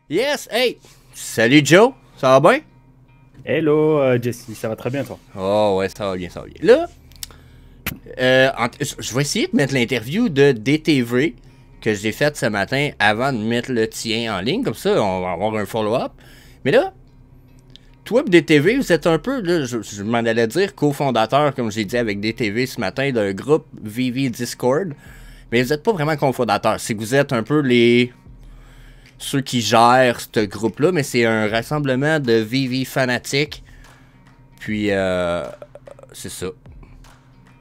Yes! Hey! Salut Joe! Ça va bien? Hello Jesse, ça va très bien toi? Oh ouais, ça va bien, ça va bien. Là, je vais essayer de mettre l'interview de DTV que j'ai faite ce matin avant de mettre le tien en ligne. Comme ça, on va avoir un follow-up. Mais là, toi et DTV, vous êtes un peu, là, je m'en allais dire, cofondateur, comme j'ai dit avec DTV ce matin, d'un groupe VV Discord. Mais vous n'êtes pas vraiment cofondateur. C'est que vous êtes un peu ceux qui gèrent ce groupe-là, mais c'est un rassemblement de VV fanatiques. Puis, c'est ça.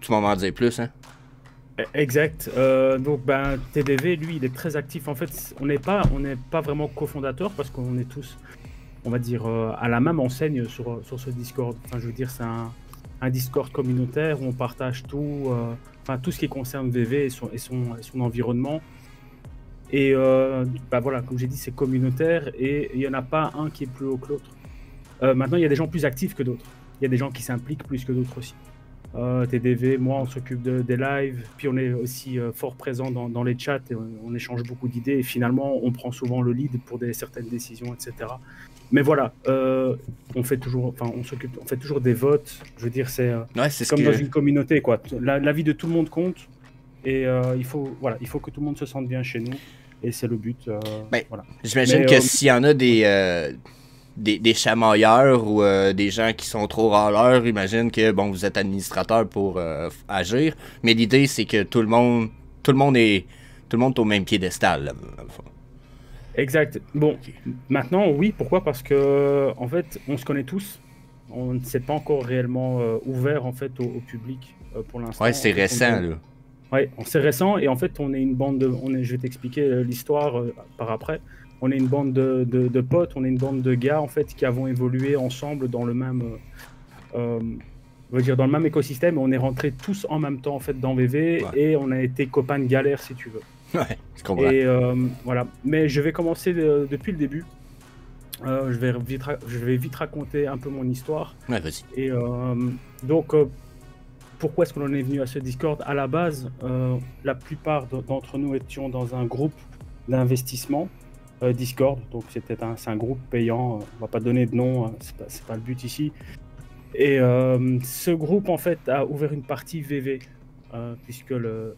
Tu m'en m'en dire plus, hein? Exact. Donc ben TDV, lui, il est très actif. En fait, on n'est pas vraiment cofondateur parce qu'on est tous, on va dire, à la même enseigne sur ce Discord. Enfin, je veux dire, c'est un Discord communautaire où on partage tout, enfin tout ce qui concerne VV et son environnement. Et bah voilà, comme j'ai dit, c'est communautaire et il n'y en a pas un qui est plus haut que l'autre. Maintenant, il y a des gens plus actifs que d'autres. Il y a des gens qui s'impliquent plus que d'autres aussi. TDV, moi, on s'occupe des lives, puis on est aussi fort présent dans les chats et on échange beaucoup d'idées. Et finalement, on prend souvent le lead pour certaines décisions, etc. Mais voilà, on fait toujours, enfin, on fait toujours des votes. Je veux dire, Ouais, c'est c'est ce comme dans que. une communauté, quoi. La vie de tout le monde compte et il faut que tout le monde se sente bien chez nous. Et c'est le but, Ben, voilà. j'imagine Mais que s'il y en a ouais. des chamailleurs ou des gens qui sont trop râleurs, imagine que bon, vous êtes administrateur pour agir. Mais l'idée, c'est que tout le monde est, tout le monde est au même piédestal, là, dans le fond. Exact. Bon, Ok. maintenant, oui, pourquoi? Parce que, en fait, on se connaît tous. On ne s'est pas encore réellement ouvert en fait au public pour Ouais, l'instant. En c'est fait, récent, là. ouais, c'est récent et en fait, on est une bande je vais t'expliquer l'histoire par après. On est une bande de potes, on est une bande de gars en fait qui avons évolué ensemble dans le même, on va dire dans le même écosystème. On est rentrés tous en même temps en fait dans VV Ouais. et on a été copains de galère si tu veux. Ouais, je comprends. Et voilà. Mais je vais commencer depuis le début. Je vais vite raconter un peu mon histoire. Ouais, vas-y. Et donc, pourquoi est-ce qu'on en est venu à ce Discord? À la base, la plupart d'entre nous étions dans un groupe d'investissement Discord. Donc, c'est un groupe payant. On va pas donner de nom, c'est pas le but ici. Et ce groupe, en fait, a ouvert une partie VV, puisque le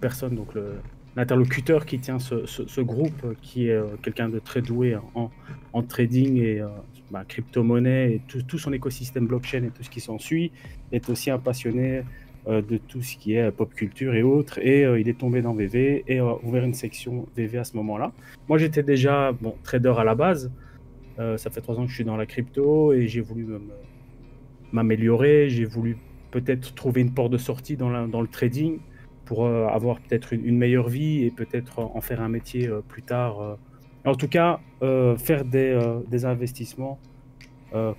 personne, donc l'interlocuteur qui tient ce groupe, qui est quelqu'un de très doué en trading et bah, crypto-monnaie et tout son écosystème blockchain et tout ce qui s'ensuit, est aussi un passionné de tout ce qui est pop culture et autres. Et il est tombé dans VV et a ouvert une section VV à ce moment-là. Moi, j'étais déjà bon, trader à la base. Ça fait 3 ans que je suis dans la crypto et j'ai voulu m'améliorer. J'ai voulu peut-être trouver une porte de sortie dans le trading pour avoir peut-être une meilleure vie et peut-être en faire un métier plus tard. En tout cas, faire des investissements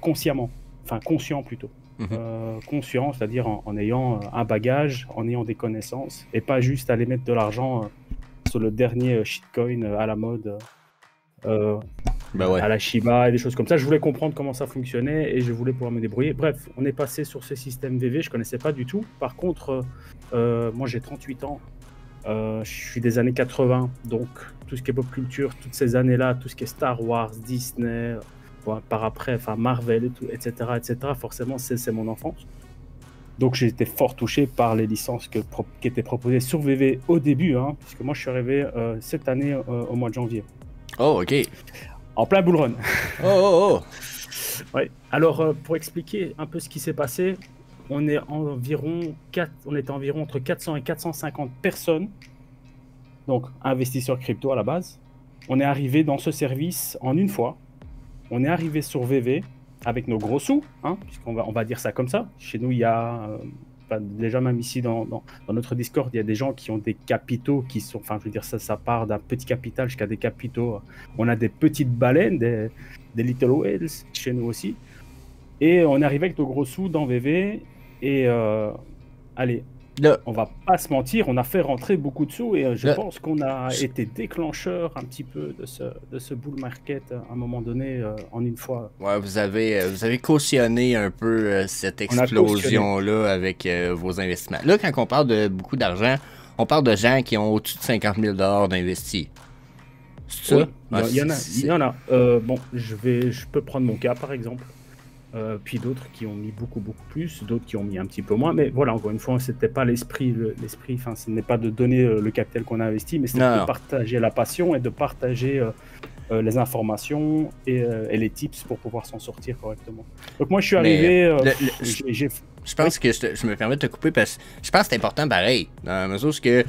consciemment, enfin conscients plutôt. Mhm. Conscient, c'est-à-dire en ayant un bagage, en ayant des connaissances et pas juste aller mettre de l'argent sur le dernier shitcoin à la mode. Euh, Ben ouais. à la Shiba et des choses comme ça. Je voulais comprendre comment ça fonctionnait et je voulais pouvoir me débrouiller. Bref, on est passé sur ce système VV, je ne connaissais pas du tout. Par contre, moi j'ai 38 ans, je suis des années 80, donc tout ce qui est pop culture, toutes ces années-là, tout ce qui est Star Wars, Disney, par après, enfin Marvel et tout, etc., forcément c'est mon enfance. Donc j'ai été fort touché par les licences qui étaient proposées sur VV au début, hein, puisque moi je suis arrivé cette année au mois de janvier, Oh, ok. en plein bull run. Oh, oh, oh. Ouais. Alors, pour expliquer un peu ce qui s'est passé, on était environ entre 400 et 450 personnes, donc investisseurs crypto à la base. On est arrivé dans ce service en une fois. On est arrivé sur VV avec nos gros sous, hein, on va dire ça comme ça. Chez nous, il y a, déjà même ici dans notre Discord, il y a des gens qui ont des capitaux qui sont, enfin, je veux dire, ça part d'un petit capital jusqu'à des capitaux. On a des petites baleines, des little whales chez nous aussi. Et on est arrivé avec nos gros sous dans VV. Et allez, Là, on va pas se mentir, on a fait rentrer beaucoup de sous. Et je là, pense qu'on a été déclencheur un petit peu de ce bull market à un moment donné, en une fois. ouais, vous avez cautionné un peu cette On a cautionné. explosion-là avec vos investissements. Là, quand on parle de beaucoup d'argent, on parle de gens qui ont au-dessus de 50 000 d'investis. C'est ça? Oui, il y en a. Bon, je peux prendre mon cas par exemple. Puis d'autres qui ont mis beaucoup plus, d'autres qui ont mis un petit peu moins. Mais voilà, encore une fois, c'était pas l'esprit. Enfin, ce n'est pas de donner le capital qu'on a investi, mais c'est de partager la passion et de partager les informations et les tips pour pouvoir s'en sortir correctement. Donc moi, je suis arrivé. Je pense que je me permets de te couper parce que je pense que c'est important pareil, dans la mesure où que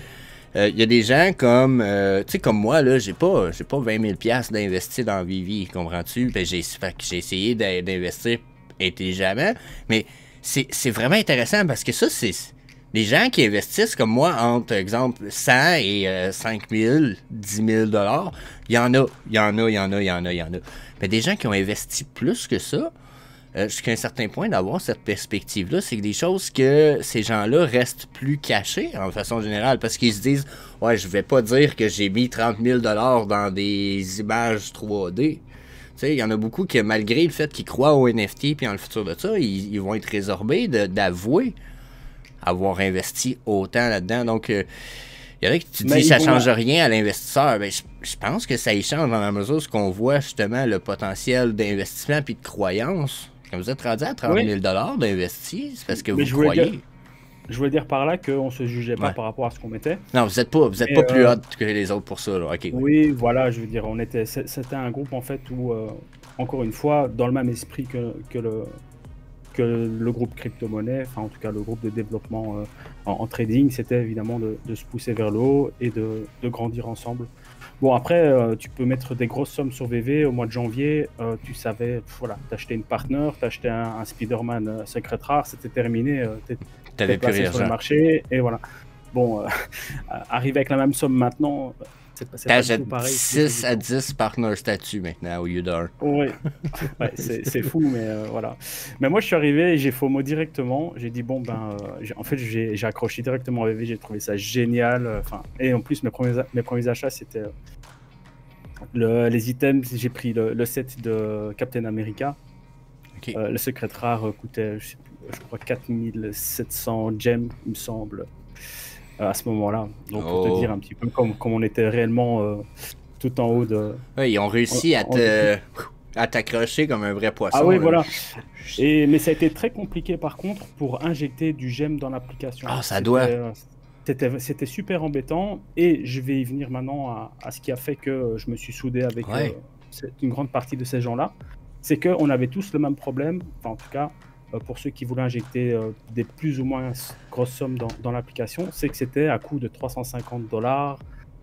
il y a des gens comme tu sais, comme moi là, j'ai pas 20 000 $ d'investir dans Vivi, comprends-tu? Ben, j'ai essayé d'investir intelligemment, mais c'est vraiment intéressant parce que ça, c'est les gens qui investissent comme moi entre exemple 100 et 5 000, 10 000 $, il y en a. Mais des gens qui ont investi plus que ça, jusqu'à un certain point, d'avoir cette perspective-là, c'est que des choses que ces gens-là restent plus cachés en façon générale, parce qu'ils se disent « Ouais, je vais pas dire que j'ai mis 30 000 $ dans des images 3D. » Tu sais, il y en a beaucoup qui, malgré le fait qu'ils croient au NFT puis en le futur de ça, ils vont être résorbés d'avouer avoir investi autant là-dedans. Donc, il y en a qui tu dis ça change rien à l'investisseur. Ben, je pense que ça y change dans la mesure où on voit justement le potentiel d'investissement puis de croyance. Quand vous êtes rendu à 30 000 $ d'investis, c'est parce que vous croyez. Je voulais dire par là qu'on se jugeait pas par rapport à ce qu'on mettait. Non, vous êtes pas plus hot que les autres pour ça. Là. Okay, oui, voilà, je veux dire, c'était un groupe en fait où, encore une fois, dans le même esprit que le groupe crypto-monnaie, enfin en tout cas le groupe de développement en trading, c'était évidemment de se pousser vers le haut et de grandir ensemble. Bon, après, tu peux mettre des grosses sommes sur VV. Au mois de janvier, tu savais, voilà, t'achetais une partner, t'achetais un Spider-Man secret rare, c'était terminé, t'avais plus rien sur le marché, et voilà. Bon, arriver avec la même somme maintenant, c'est pas du tout pareil. 6 à 10 partner statut maintenant au lieu d'un. Oui, ouais, c'est fou, mais voilà. Mais moi, je suis arrivé et j'ai FOMO directement. J'ai dit, bon, en fait, j'ai accroché directement à VV, j'ai trouvé ça génial. Et en plus, mes premiers achats, c'était les items. J'ai pris le set de Captain America. Okay. Le secret rare coûtait, je crois, 4700 gems, il me semble. À ce moment-là. Donc, pour te dire un petit peu comme on était réellement tout en haut de... Oui, ils ont réussi à t'accrocher comme un vrai poisson. Ah oui, voilà. Mais ça a été très compliqué, par contre, pour injecter du gemme dans l'application. Ah, ça doit... C'était super embêtant. Et je vais y venir maintenant à ce qui a fait que je me suis soudé avec une grande partie de ces gens-là. C'est qu'on avait tous le même problème, enfin, en tout cas... pour ceux qui voulaient injecter des plus ou moins grosses sommes dans l'application, c'est que c'était à coût de 350 $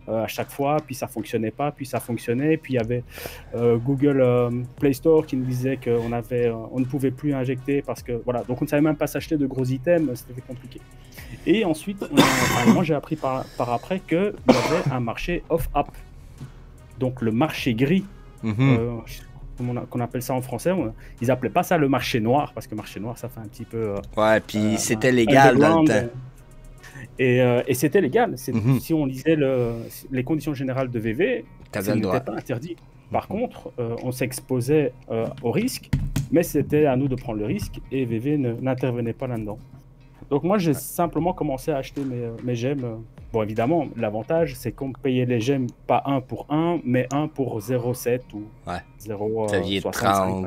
à chaque fois, puis ça fonctionnait pas, puis ça fonctionnait, puis il y avait Google Play Store qui nous disait qu'on on ne pouvait plus injecter parce que voilà, donc on ne savait même pas s'acheter de gros items, c'était compliqué. Et ensuite, moi j'ai appris par après qu'il y avait un marché off-app, donc le marché gris. Qu'on appelle ça en français, ils appelaient pas ça le marché noir, parce que marché noir, ça fait un petit peu... ouais, puis c'était légal dans le temps. Et c'était légal. Si on lisait les conditions générales de VV, ça n'était pas interdit. Par contre, on s'exposait au risque, mais c'était à nous de prendre le risque, et VV n'intervenait pas là-dedans. Donc moi, j'ai simplement commencé à acheter mes gemmes. Bon, évidemment, l'avantage, c'est qu'on payait les gemmes pas 1 pour 1, mais 1 pour 0,7 ou 0,65. Ça vient de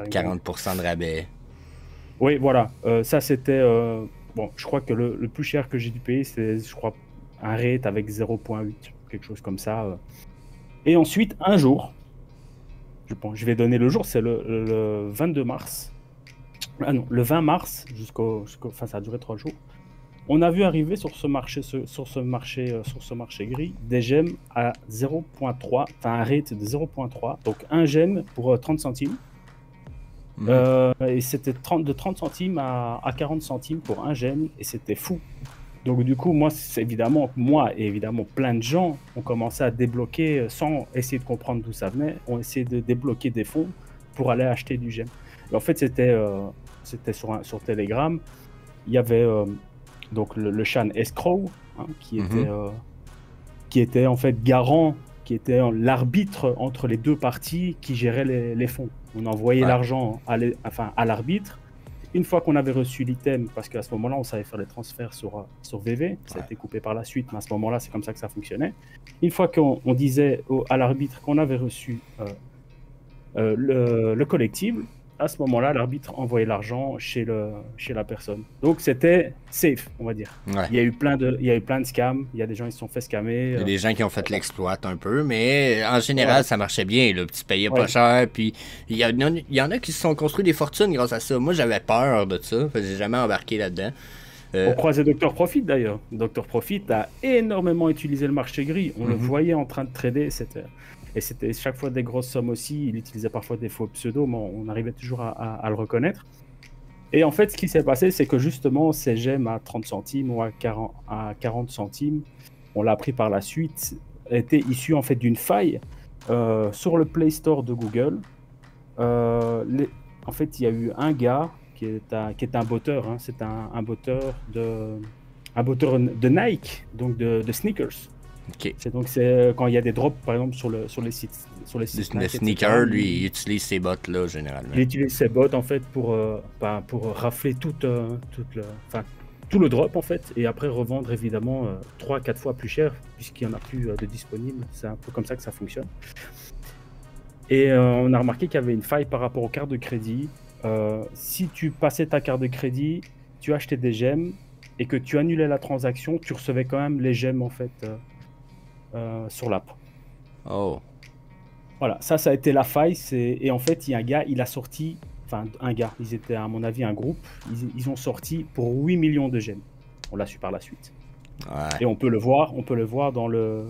30-40% de rabais. Oui, voilà. Ça, c'était... bon, je crois que le plus cher que j'ai dû payer, c'est, je crois, un rate avec 0,8, quelque chose comme ça. Et ensuite, un jour, je vais donner le jour, c'est le 22 mars. Ah non, le 20 mars, enfin, ça a duré 3 jours. On a vu arriver sur ce marché gris des gemmes à 0,3, enfin un rate de 0,3, donc un gemme pour 30 centimes. Et c'était de 30 centimes à 40 centimes pour un gemme, et c'était fou. Donc du coup, moi et évidemment plein de gens ont commencé à débloquer, sans essayer de comprendre d'où ça venait, ont essayé de débloquer des fonds pour aller acheter du gemme. En fait, c'était sur Telegram, il y avait... donc le Chan Escrow, qui était en fait garant, qui était l'arbitre entre les deux parties qui géraient les fonds. On envoyait l'argent à l'arbitre, Une fois qu'on avait reçu l'item, parce qu'à ce moment-là, on savait faire les transferts sur VV, ça a été coupé par la suite, mais à ce moment-là, c'est comme ça que ça fonctionnait. Une fois qu'on disait à l'arbitre qu'on avait reçu le collectible, à ce moment-là, l'arbitre envoyait l'argent chez la personne. Donc c'était safe, on va dire. Ouais. Il y a eu plein de scams, il y a des gens qui se sont fait scammer. Il y a des gens qui ont fait l'exploit un peu, mais en général, ça marchait bien. Là. Tu payais pas cher, puis il y en a qui se sont construits des fortunes grâce à ça. Moi, j'avais peur de ça, parce que j'ai jamais embarqué là-dedans. On croisait Dr Profit d'ailleurs. Dr Profit a énormément utilisé le marché gris. On le voyait en train de trader. Et c'était chaque fois des grosses sommes aussi. Il utilisait parfois des faux pseudos, mais on arrivait toujours à le reconnaître. Et en fait, ce qui s'est passé, c'est que justement, ces gemmes à 30 centimes ou à 40 centimes, on l'a appris par la suite, étaient issus en fait d'une faille sur le Play Store de Google. En fait, il y a eu un gars qui est un botteur. Hein. C'est un botteur de Nike, donc de sneakers. Okay. C'est quand il y a des drops, par exemple, sur les sites. Le sneaker, lui, il utilise ces bots-là, généralement. Il utilise ces bots, en fait, pour rafler tout le drop, en fait, et après revendre, évidemment, 3-4 fois plus cher, puisqu'il n'y en a plus de disponible. C'est un peu comme ça que ça fonctionne. Et on a remarqué qu'il y avait une faille par rapport aux cartes de crédit. Si tu passais ta carte de crédit, tu achetais des gemmes, et que tu annulais la transaction, tu recevais quand même les gemmes, en fait... sur l'app. Oh. Voilà, ça a été la faille. Et en fait, il y a un gars, il a sorti... Enfin, un gars, ils étaient à mon avis un groupe. Ils ont sorti pour 8 millions de gemmes. On l'a su par la suite. Ouais. Et on peut le voir dans le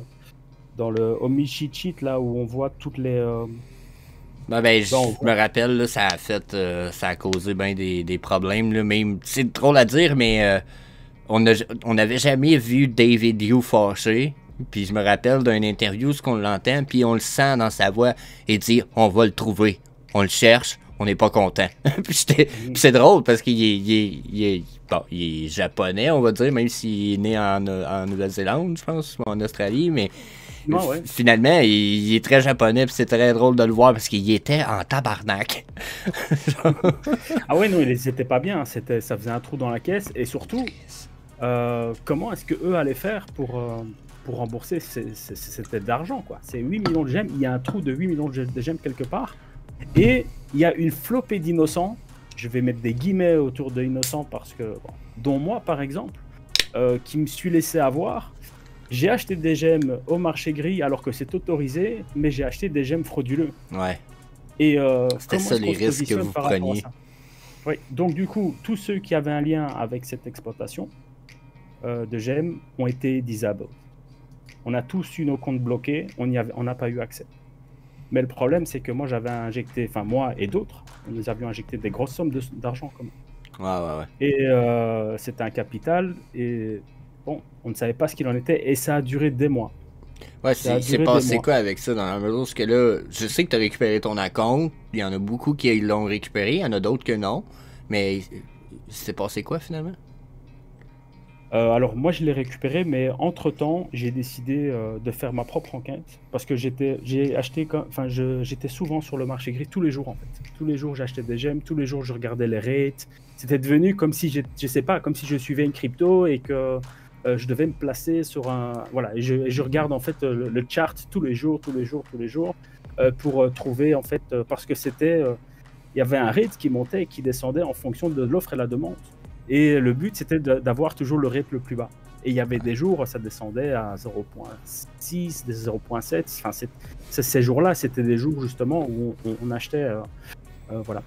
Omishi Cheat, là où on voit toutes les... je me rappelle, là, ça a causé bien des problèmes. Là, même, c'est drôle à dire, mais on n'avait jamais vu David Yu fâché. Puis je me rappelle d'une interview, ce qu'on l'entend, puis on le sent dans sa voix et dit on va le trouver, on le cherche, on n'est pas content. Puis c'est drôle parce qu'il est japonais, on va dire, même s'il est né en Nouvelle-Zélande, je pense, ou en Australie, mais finalement, il est très japonais, puis c'est très drôle de le voir parce qu'il était en tabarnak. Ah ouais, non, ils étaient pas bien, ça faisait un trou dans la caisse, et surtout, comment est-ce qu'eux allaient faire pour rembourser cette aide d'argent, quoi. C'est 8 millions de gemmes, il y a un trou de 8 millions de gemmes quelque part, et il y a une flopée d'innocents, je vais mettre des guillemets autour de innocents parce que, dont moi par exemple, qui me suis laissé avoir, j'ai acheté des gemmes au marché gris alors que c'est autorisé, mais j'ai acheté des gemmes frauduleux. Ouais. Et c'était ça les risques que vous preniez. Oui, donc du coup, tous ceux qui avaient un lien avec cette exploitation de gemmes ont été disabled. On a tous eu nos comptes bloqués, on n'a pas eu accès. Mais le problème, c'est que moi, j'avais injecté, enfin moi et d'autres, nous avions injecté des grosses sommes d'argent comme. Ouais. Et c'était un capital, et bon, on ne savait pas ce qu'il en était, et ça a duré des mois. Ouais, c'est passé quoi avec ça dans la mesure où que là, je sais que tu as récupéré ton compte, il y en a beaucoup qui l'ont récupéré, il y en a d'autres que non, mais c'est passé quoi finalement? Alors moi je l'ai récupéré, mais entre-temps j'ai décidé de faire ma propre enquête parce que j'étais souvent sur le marché gris tous les jours en fait. Tous les jours j'achetais des gemmes, tous les jours je regardais les rates. C'était devenu comme si comme si je suivais une crypto et que je devais me placer sur un... Voilà, et je regarde en fait le chart tous les jours pour trouver en fait, parce que il y avait un rate qui montait et qui descendait en fonction de l'offre et la demande. Et le but, c'était d'avoir toujours le rate le plus bas. Et il y avait des jours, ça descendait à 0.6, des 0.7. Enfin, ces jours-là, c'était des jours justement où on achetait. Voilà.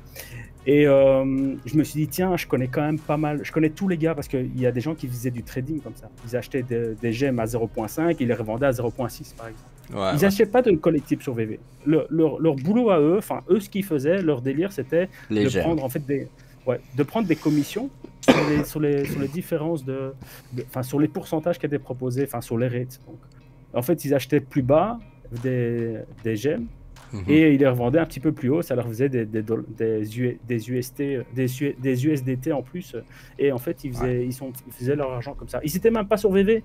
Et je me suis dit, tiens, je connais quand même pas mal. Je connais tous les gars parce qu'il y a des gens qui faisaient du trading comme ça. Ils achetaient des gemmes à 0.5 et les revendaient à 0.6 par exemple. Ouais, ils n'achetaient pas de collectibles sur VV. Leur boulot à eux, enfin, eux, ce qu'ils faisaient, leur délire, c'était de prendre en fait de prendre des commissions sur les différences sur les pourcentages qui étaient proposés, enfin sur les rates. Donc, en fait, ils achetaient plus bas des gemmes et ils les revendaient un petit peu plus haut. Ça leur faisait des USDT en plus. Et en fait, ils faisaient leur argent comme ça. Ils n'étaient même pas sur VV.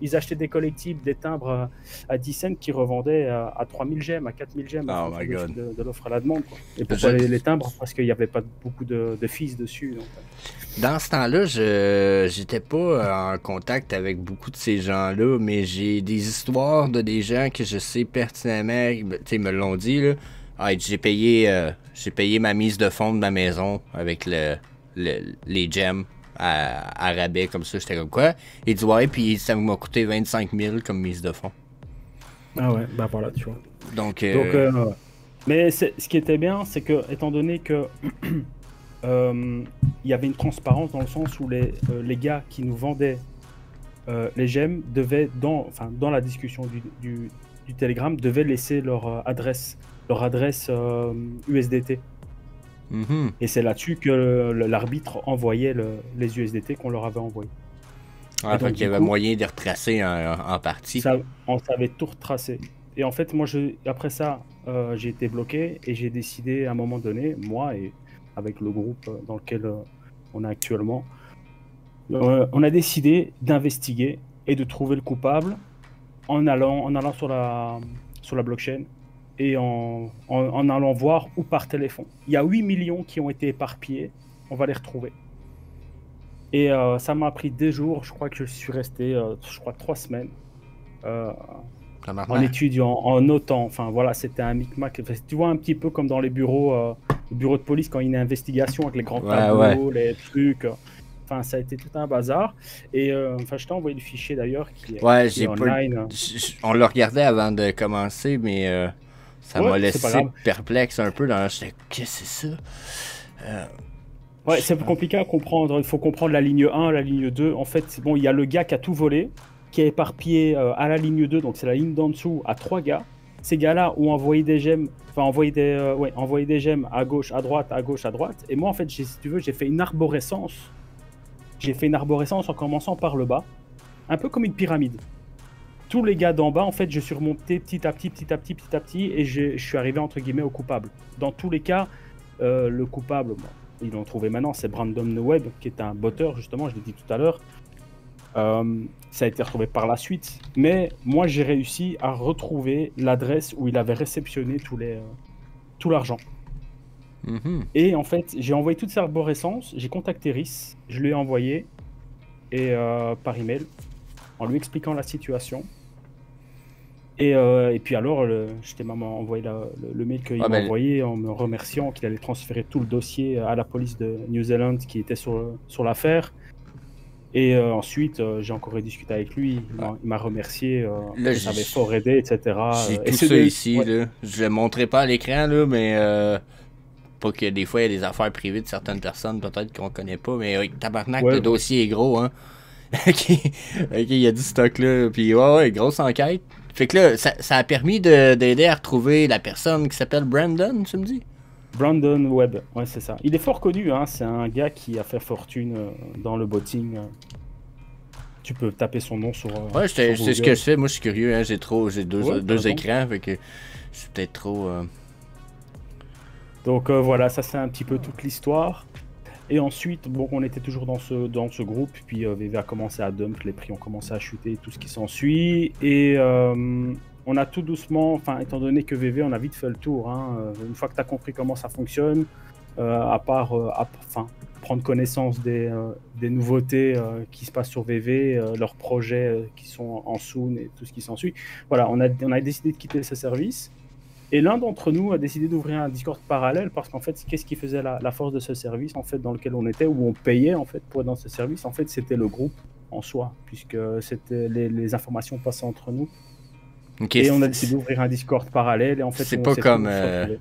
ils achetaient des collectibles, des timbres à 10 cents qui revendaient à 3000 gemmes, à 4000 gemmes Oh my god. de l'offre à la demande, quoi. Et pourquoi les timbres? Parce qu'il n'y avait pas beaucoup de fils dessus. Donc. Dans ce temps-là, j'étais pas en contact avec beaucoup de ces gens-là, mais j'ai des histoires de des gens que je sais pertinemment, tu sais, ils me l'ont dit, là. Ah, j'ai payé ma mise de fonds de ma maison avec les gems à rabais comme ça. J'étais comme quoi? Il dit ouais, puis ça m'a coûté 25 000 comme mise de fonds. Ah ouais, bah voilà, tu vois. Donc mais ce qui était bien, c'est que, étant donné que il y avait une transparence dans le sens où les gars qui nous vendaient les gemmes devaient, dans la discussion du Telegram, devaient laisser leur adresse USDT. Et c'est là-dessus que l'arbitre envoyait les USDT qu'on leur avait envoyés. Ah, donc, il y avait moyen de retracer en partie. On savait tout retracer. Et en fait, moi, après ça, j'ai été bloqué et j'ai décidé à un moment donné, moi et avec le groupe dans lequel on est actuellement, on a décidé d'investiguer et de trouver le coupable en allant sur la blockchain et en allant voir où partait les fonds. Il y a 8 millions qui ont été éparpillés, on va les retrouver. Et ça m'a pris des jours, je crois que je suis resté 3 semaines en étudiant, en notant, enfin voilà, c'était un micmac. Tu vois un petit peu comme dans les bureaux de police quand il y a une investigation avec les grands tableaux, les trucs. Enfin, ça a été tout un bazar. Et je t'ai envoyé le fichier d'ailleurs qui est online. On le regardait avant de commencer, mais ça m'a laissé perplexe un peu. J'étais, qu'est-ce que c'est ça? Ouais, c'est compliqué à comprendre. Il faut comprendre la ligne 1, la ligne 2. En fait, bon, il y a le gars qui a tout volé, qui a éparpillé à la ligne 2, donc c'est la ligne d'en dessous, à 3 gars. Ces gars-là ont envoyé des gemmes, envoyé des gemmes à gauche, à droite, à gauche, à droite. Et moi, en fait, si tu veux, j'ai fait une arborescence. J'ai fait une arborescence en commençant par le bas, un peu comme une pyramide. Tous les gars d'en bas, en fait, je suis remonté petit à petit, et je suis arrivé, entre guillemets, au coupable. Dans tous les cas, le coupable, bon, ils l'ont trouvé maintenant, c'est Brandon Webb, qui est un botteur, justement, je l'ai dit tout à l'heure. Ça a été retrouvé par la suite, mais moi j'ai réussi à retrouver l'adresse où il avait réceptionné tout l'argent. Et en fait, j'ai envoyé toute cette arborescence, j'ai contacté Rhys, je lui ai envoyé par email en lui expliquant la situation. Et puis alors, je t'ai même envoyé le mail qu'il m'a envoyé en me remerciant qu'il allait transférer tout le dossier à la police de New Zealand qui était sur l'affaire. Et ensuite, j'ai encore discuté avec lui, il m'a remercié, ça m'avait fort aidé, etc. J'ai tout ça ici, là. Je le montrerai pas à l'écran, là, mais pas que des fois il y a des affaires privées de certaines personnes, peut-être qu'on connaît pas, mais tabarnak, le dossier est gros, hein. Ok, il y a du stock là, puis ouais, grosse enquête. Fait que là, ça a permis d'aider à retrouver la personne qui s'appelle Brandon, tu me dis? Brandon Webb, ouais, c'est ça. Il est fort connu, hein. C'est un gars qui a fait fortune dans le botting. Tu peux taper son nom sur. Ouais, c'est ce que je fais. Moi, je suis curieux, hein. J'ai deux écrans, fait que je suis peut-être trop. Donc voilà, ça c'est un petit peu toute l'histoire. Et ensuite, bon, on était toujours dans ce groupe, puis VV a commencé à dump, les prix ont commencé à chuter, tout ce qui s'ensuit. Et on a tout doucement, étant donné que VV, on a vite fait le tour. Hein, une fois que tu as compris comment ça fonctionne, à part prendre connaissance des nouveautés qui se passent sur VV, leurs projets qui sont en soon et tout ce qui s'ensuit. Voilà, on a décidé de quitter ce service. Et l'un d'entre nous a décidé d'ouvrir un Discord parallèle parce qu'en fait, qu'est-ce qui faisait la force de ce service en fait dans lequel on était, où on payait en fait pour être dans ce service. En fait, c'était le groupe en soi, puisque c'était les informations passaient entre nous. Okay, et on a décidé d'ouvrir un Discord parallèle et en fait, c'est pas comme ben,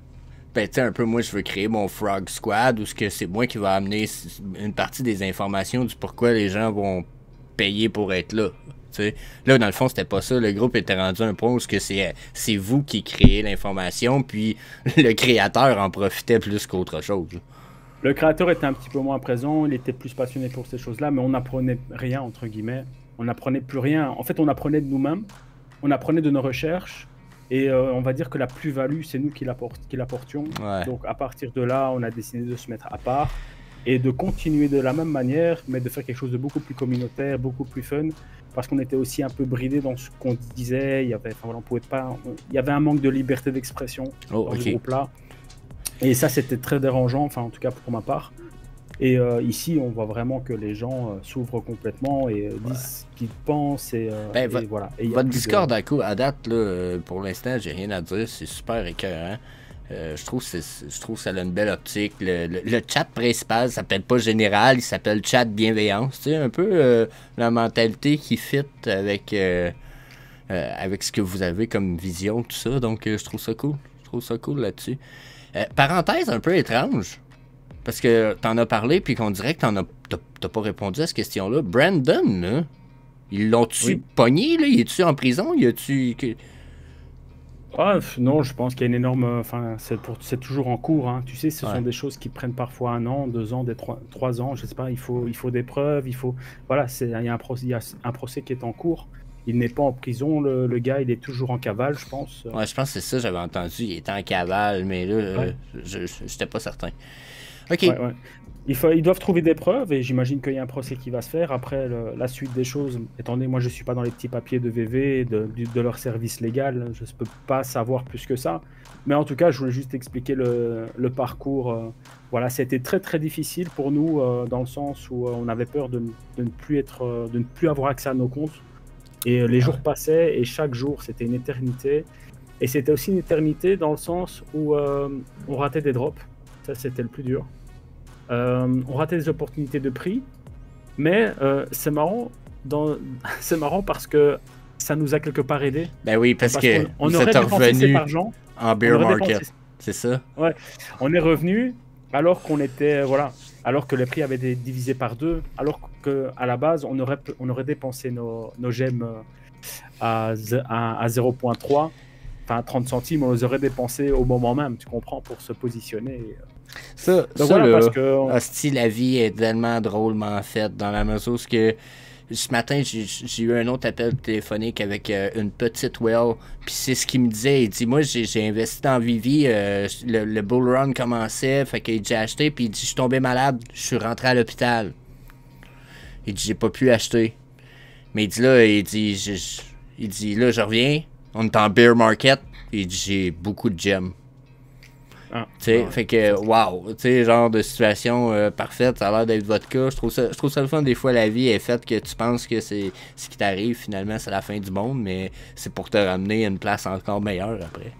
tu sais, un peu, moi, je veux créer mon Frog Squad où c'est moi qui va amener une partie des informations du pourquoi les gens vont payer pour être là. T'sais. Là, dans le fond, c'était pas ça. Le groupe était rendu à un point où c'est vous qui créez l'information, puis le créateur en profitait plus qu'autre chose. Le créateur était un petit peu moins présent, il était plus passionné pour ces choses-là, mais on n'apprenait rien, entre guillemets. On n'apprenait plus rien. En fait, on apprenait de nous-mêmes, on apprenait de nos recherches, et on va dire que la plus-value, c'est nous qui l'apportions. Ouais. Donc, à partir de là, on a décidé de se mettre à part et de continuer de la même manière, mais de faire quelque chose de beaucoup plus communautaire, beaucoup plus fun. parce qu'on était aussi un peu bridé dans ce qu'on disait. Il y avait, enfin, voilà, on pouvait pas, il y avait un manque de liberté d'expression dans ce groupe-là. Et ça, c'était très dérangeant, enfin, en tout cas pour ma part. Et ici, on voit vraiment que les gens s'ouvrent complètement et disent ce qu'ils pensent. Et voilà. Et votre Discord, à date, là, pour l'instant, j'ai rien à dire. C'est super écœurant. Je trouve que ça a une belle optique. Le chat principal s'appelle pas général, il s'appelle chat bienveillance. Tu sais, un peu la mentalité qui fit avec ce que vous avez comme vision, tout ça. Donc, je trouve ça cool. Je trouve ça cool là-dessus. Parenthèse un peu étrange. Parce que t'en as parlé, puis qu'on dirait que t'as pas répondu à cette question-là. Brandon, là, ils l'ont-tu pogné, là? Il est-tu en prison? Il a-tu... Ah, non, je pense qu'il y a une énorme... Enfin, c'est toujours en cours, hein. Tu sais, ce sont des choses qui prennent parfois 1 an, 2 ans, 3 ans, je sais pas. Il faut des preuves, il faut... Voilà, il y a un procès qui est en cours. Il n'est pas en prison, le gars, il est toujours en cavale, je pense. Ouais, je pense que c'est ça, j'avais entendu. Il était en cavale, mais là, j'étais pas certain. OK. Ouais. Ils doivent trouver des preuves et j'imagine qu'il y a un procès qui va se faire. Après, la suite des choses, étant donné moi je suis pas dans les petits papiers de VV, de leur service légal, je ne peux pas savoir plus que ça. Mais en tout cas, je voulais juste expliquer le parcours. Voilà, c'était très très difficile pour nous dans le sens où on avait peur de ne plus avoir accès à nos comptes. Et les jours passaient et chaque jour c'était une éternité. Et c'était aussi une éternité dans le sens où on ratait des drops. Ça, c'était le plus dur. On ratait des opportunités de prix, mais c'est marrant, c'est marrant parce que ça nous a quelque part aidé. Ben oui, parce que on aurait dépensé cet argent en bear market, c'est ça? Ouais, on est revenu alors qu'on était, voilà, alors que les prix avaient été divisés par 2, alors qu'à la base, on aurait dépensé nos gemmes à 0.3, enfin 30 centimes, on les aurait dépensés au moment même, tu comprends, pour se positionner. Donc voilà, parce que la vie est tellement drôlement faite dans la mesure où ce matin j'ai eu un autre appel téléphonique avec une petite whale, puis c'est ce qu'il me disait. Il dit moi j'ai investi dans Vivi, le bull run commençait, fait que j'ai acheté, puis il dit je suis tombé malade, je suis rentré à l'hôpital. Il dit j'ai pas pu acheter, mais il dit là je reviens, on est en bear market, il dit j'ai beaucoup de gemmes. Fait que, wow, tu sais, genre de situation parfaite, ça a l'air d'être votre cas. Je trouve ça le fun, des fois, la vie est faite que tu penses que c'est ce qui t'arrive, finalement, c'est la fin du monde, mais c'est pour te ramener à une place encore meilleure après.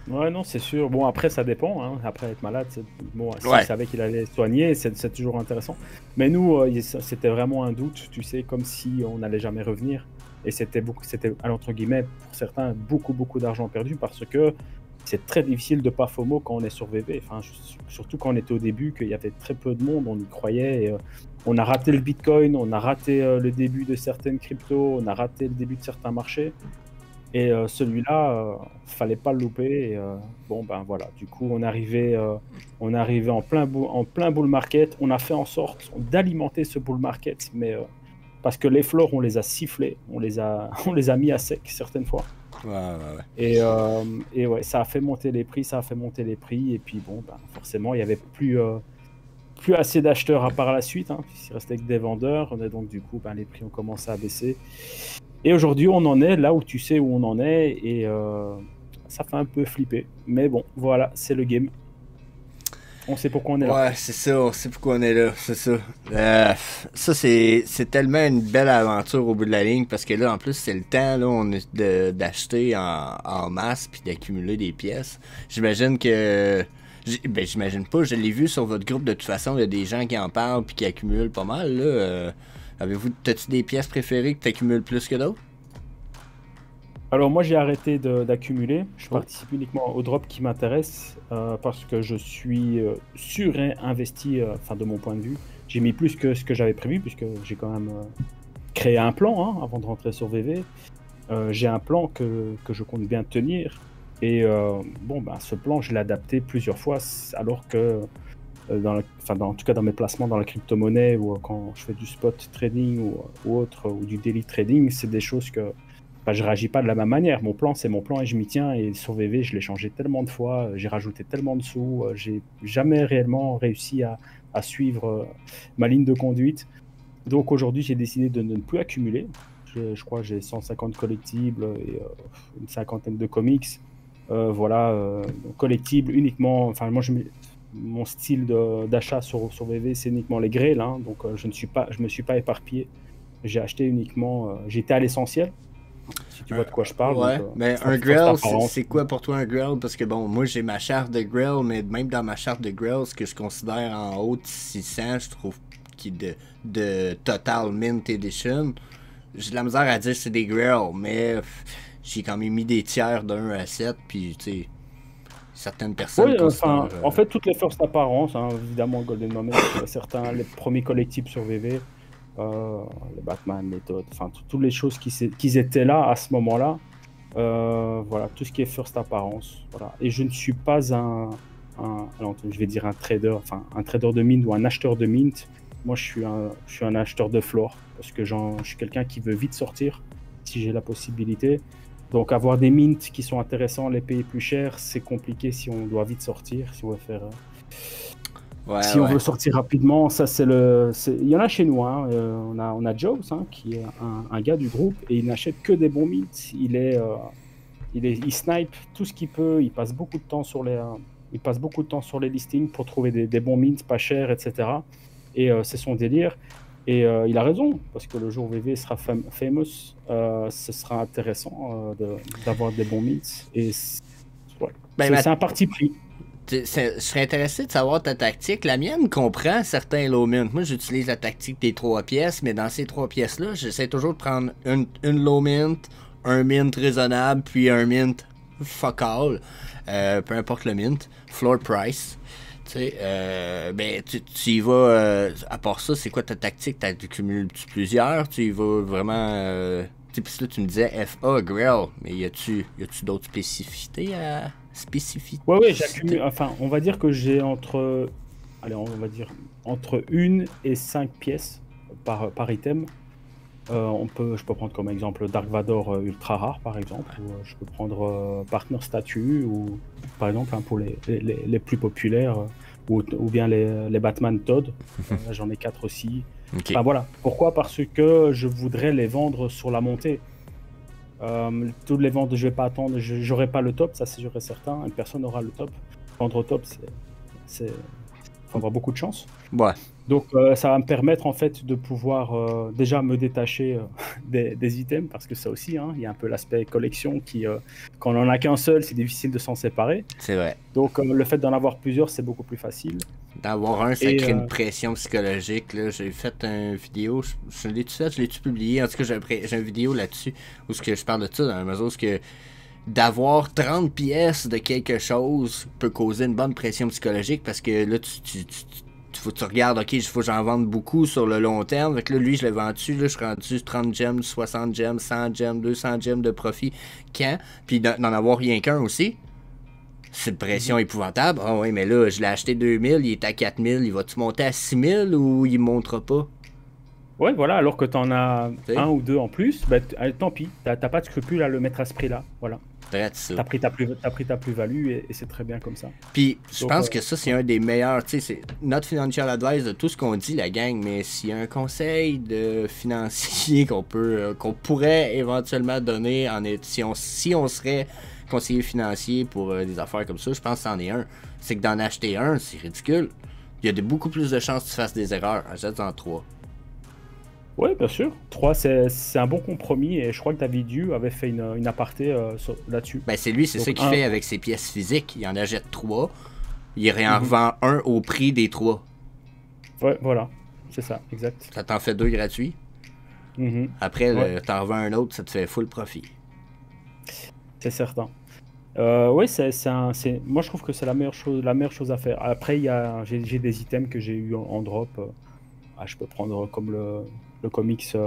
Ouais, non, c'est sûr. Bon, après, ça dépend, hein. Après, être malade, bon, s'il savait qu'il allait soigner, c'est toujours intéressant. Mais nous, c'était vraiment un doute, tu sais, comme si on n'allait jamais revenir. Et c'était, entre guillemets, pour certains, beaucoup d'argent perdu parce que c'est très difficile de pas FOMO quand on est sur VV, enfin, surtout quand on était au début, qu'il y avait très peu de monde, on y croyait. Et, on a raté le Bitcoin, on a raté le début de certaines cryptos, on a raté le début de certains marchés. Et celui-là, fallait pas le louper. Et, bon, ben voilà, du coup, on arrivait en plein bull market. On a fait en sorte d'alimenter ce bull market, mais parce que les floors, on les a sifflés, on les a mis à sec certaines fois. Ouais. Et ouais, ça a fait monter les prix, et puis bon, ben, forcément, il n'y avait plus assez d'acheteurs à part la suite, hein, il restait que des vendeurs, donc du coup, ben, les prix ont commencé à baisser. Et aujourd'hui, on en est là où tu sais où on en est, et ça fait un peu flipper. Mais bon, voilà, c'est le game. On sait pourquoi on est là. Ouais, c'est ça, on sait pourquoi on est là, c'est ça. Ça, c'est tellement une belle aventure au bout de la ligne, parce que là, en plus, c'est le temps, là, d'acheter en masse puis d'accumuler des pièces. J'imagine que... j'imagine pas, je l'ai vu sur votre groupe, de toute façon, il y a des gens qui en parlent puis qui accumulent pas mal, là. T'as-tu des pièces préférées que tu accumules plus que d'autres? Alors moi j'ai arrêté d'accumuler, je participe uniquement au drop qui m'intéresse parce que je suis surinvesti, enfin de mon point de vue. J'ai mis plus que ce que j'avais prévu puisque j'ai quand même créé un plan hein, avant de rentrer sur VV. J'ai un plan que je compte bien tenir et bon ben ce plan je l'ai adapté plusieurs fois alors que en tout cas dans mes placements dans la crypto-monnaie ou quand je fais du spot trading ou autre ou du daily trading, c'est des choses que je réagis pas de la même manière. Mon plan, c'est mon plan et je m'y tiens. Et sur VV, je l'ai changé tellement de fois, j'ai rajouté tellement de sous, j'ai jamais réellement réussi à suivre ma ligne de conduite. Donc aujourd'hui, j'ai décidé de ne plus accumuler. Je crois que j'ai 150 collectibles et une cinquantaine de comics. Voilà, collectibles uniquement. Enfin, moi, mon style d'achat sur VV, c'est uniquement les grails, hein, donc je me suis pas éparpillé. J'ai acheté uniquement. J'étais à l'essentiel. Si tu vois de quoi je parle. Ouais, donc, mais un Grail, c'est quoi pour toi un Grail? Parce que bon, moi j'ai ma charte de Grail, mais même dans ma charte de Grail, ce que je considère en haut de 600, je trouve qu'il est de Total Mint Edition, j'ai de la misère à dire c'est des Grail, mais j'ai quand même mis des tiers de 1 à 7, puis tu sais, certaines personnes oui, enfin, en fait, toutes les first apparences, hein, évidemment, Golden Moment, certains, les premiers collectibles sur VV, les Batman, les Todd, enfin, toutes les choses qui étaient là à ce moment-là, voilà, tout ce qui est first apparence, voilà. Et je ne suis pas alors, je vais dire un trader, enfin, un trader de mint ou un acheteur de mint. Moi, je suis un acheteur de floor, parce que je suis quelqu'un qui veut vite sortir, si j'ai la possibilité. Donc avoir des mints qui sont intéressants, les payer plus cher, c'est compliqué si on doit vite sortir, si on veut faire... si on veut sortir rapidement, ça c'est il y en a chez nous, hein. On a Joe, hein, qui est un gars du groupe, et il n'achète que des bons mints. Il snipe tout ce qu'il peut, il passe beaucoup de temps sur les listings pour trouver des bons mints pas chers, etc. Et c'est son délire. Et il a raison, parce que le jour où VV sera famous, ce sera intéressant d'avoir des bons mints. Et c'est un parti pris. Je serais intéressé de savoir ta tactique. La mienne comprend certains low mint. Moi, j'utilise la tactique des 3 pièces, mais dans ces 3 pièces-là, j'essaie toujours de prendre une low mint, un mint raisonnable, puis un mint fuck all. Peu importe le mint. Floor price. Tu sais, ben, tu y vas, à part ça, c'est quoi ta tactique? Tu cumules plusieurs? Tu y vas vraiment... puis là, tu me disais FA, Grail, mais y a-tu d'autres spécificités à... Ouais, j'accumule. Enfin, on va dire que j'ai entre 1 et 5 pièces par item. Je peux prendre comme exemple Dark Vador ultra rare, par exemple, ou je peux prendre Partner Statue, ou par exemple, hein, pour les plus populaires, ou bien les Batman Todd. J'en ai 4 aussi. Okay. Enfin, voilà. Pourquoi? Parce que je voudrais les vendre sur la montée. Toutes les ventes, je vais pas attendre, j'aurai pas le top, ça c'est sûr et certain, et personne n'aura le top. Vendre au top, faut avoir beaucoup de chance. Ouais. Donc ça va me permettre en fait de pouvoir déjà me détacher des items, parce que ça aussi, hein, il y a un peu l'aspect collection qui, quand on en a qu'un seul, c'est difficile de s'en séparer. C'est vrai. Donc le fait d'en avoir plusieurs, c'est beaucoup plus facile. D'avoir un, ça crée une pression psychologique. Là. J'ai fait une vidéo, je l'ai-tu publié? En tout cas, j'ai une vidéo là-dessus où je parle de ça dans Amazon, que d'avoir 30 pièces de quelque chose peut causer une bonne pression psychologique, parce que là, faut que tu regardes, ok, il faut que j'en vende beaucoup sur le long terme. Fait que là, lui, je l'ai vendu, là, je suis rendu 30 gemmes, 60 gemmes, 100 gemmes, 200 gemmes de profit. Quand? Puis d'en avoir rien qu'un aussi. C'est une pression épouvantable. Ah oui, mais là, je l'ai acheté 2000, il est à 4000. Il va-tu monter à 6000 ou il montera pas? Ouais, voilà, alors que t'en as un ou deux en plus, bah, tant pis. T'as pas de scrupule à le mettre à ce prix-là. Voilà. T'as pris ta plus-value et c'est très bien comme ça. Puis, je pense que ça, c'est un des meilleurs. Tu sais, c'est notre financial advice de tout ce qu'on dit, la gang. Mais s'il y a un conseil de financier qu'on pourrait éventuellement donner si on serait conseiller financier pour des affaires comme ça, je pense que c'en est un. C'est que d'en acheter un, c'est ridicule. Il y a beaucoup plus de chances que tu fasses des erreurs. Achète-en 3. Oui, bien sûr. 3, c'est un bon compromis, et je crois que David Yu avait fait une aparté là-dessus. Ben c'est lui, c'est ça qu'il fait avec ses pièces physiques. Il en achète 3, il réen revend un au prix des 3. Ouais, voilà, c'est ça, exact. Ça t'en fait 2 gratuits. Après, t'en revends un autre, ça te fait full profit. C'est certain. Oui, moi je trouve que c'est la meilleure chose à faire. Après, j'ai des items que j'ai eu en drop. Je peux prendre comme le comics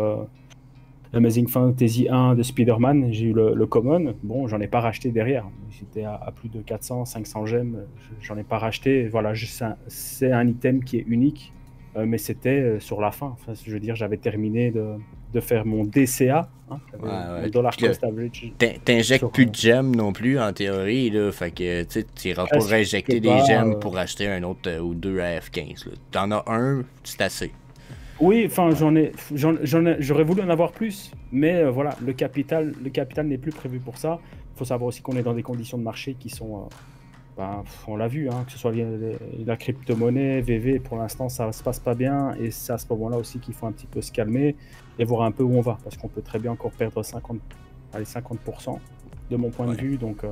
Amazing Fantasy 1 de Spider-Man. J'ai eu le common. Bon, j'en ai pas racheté derrière. J'étais à plus de 400, 500 gemmes. J'en ai pas racheté. Voilà, c'est un item qui est unique. Mais c'était sur la fin. Enfin, je veux dire, j'avais terminé de faire mon DCA. Hein, ouais. Dollar cost average. T'injectes plus de gemmes non plus, en théorie. Là, fait que tu n'iras pas réinjecter des gemmes pour acheter un autre ou deux à F15. Là. T'en as un, c'est assez. Oui, enfin, j'aurais voulu en avoir plus, mais voilà, le capital n'est plus prévu pour ça. Il faut savoir aussi qu'on est dans des conditions de marché qui sont, ben, on l'a vu, hein, que ce soit la crypto-monnaie, VV, pour l'instant, ça se passe pas bien, et c'est à ce moment-là aussi qu'il faut un petit peu se calmer et voir un peu où on va, parce qu'on peut très bien encore perdre 50% de mon point de vue, donc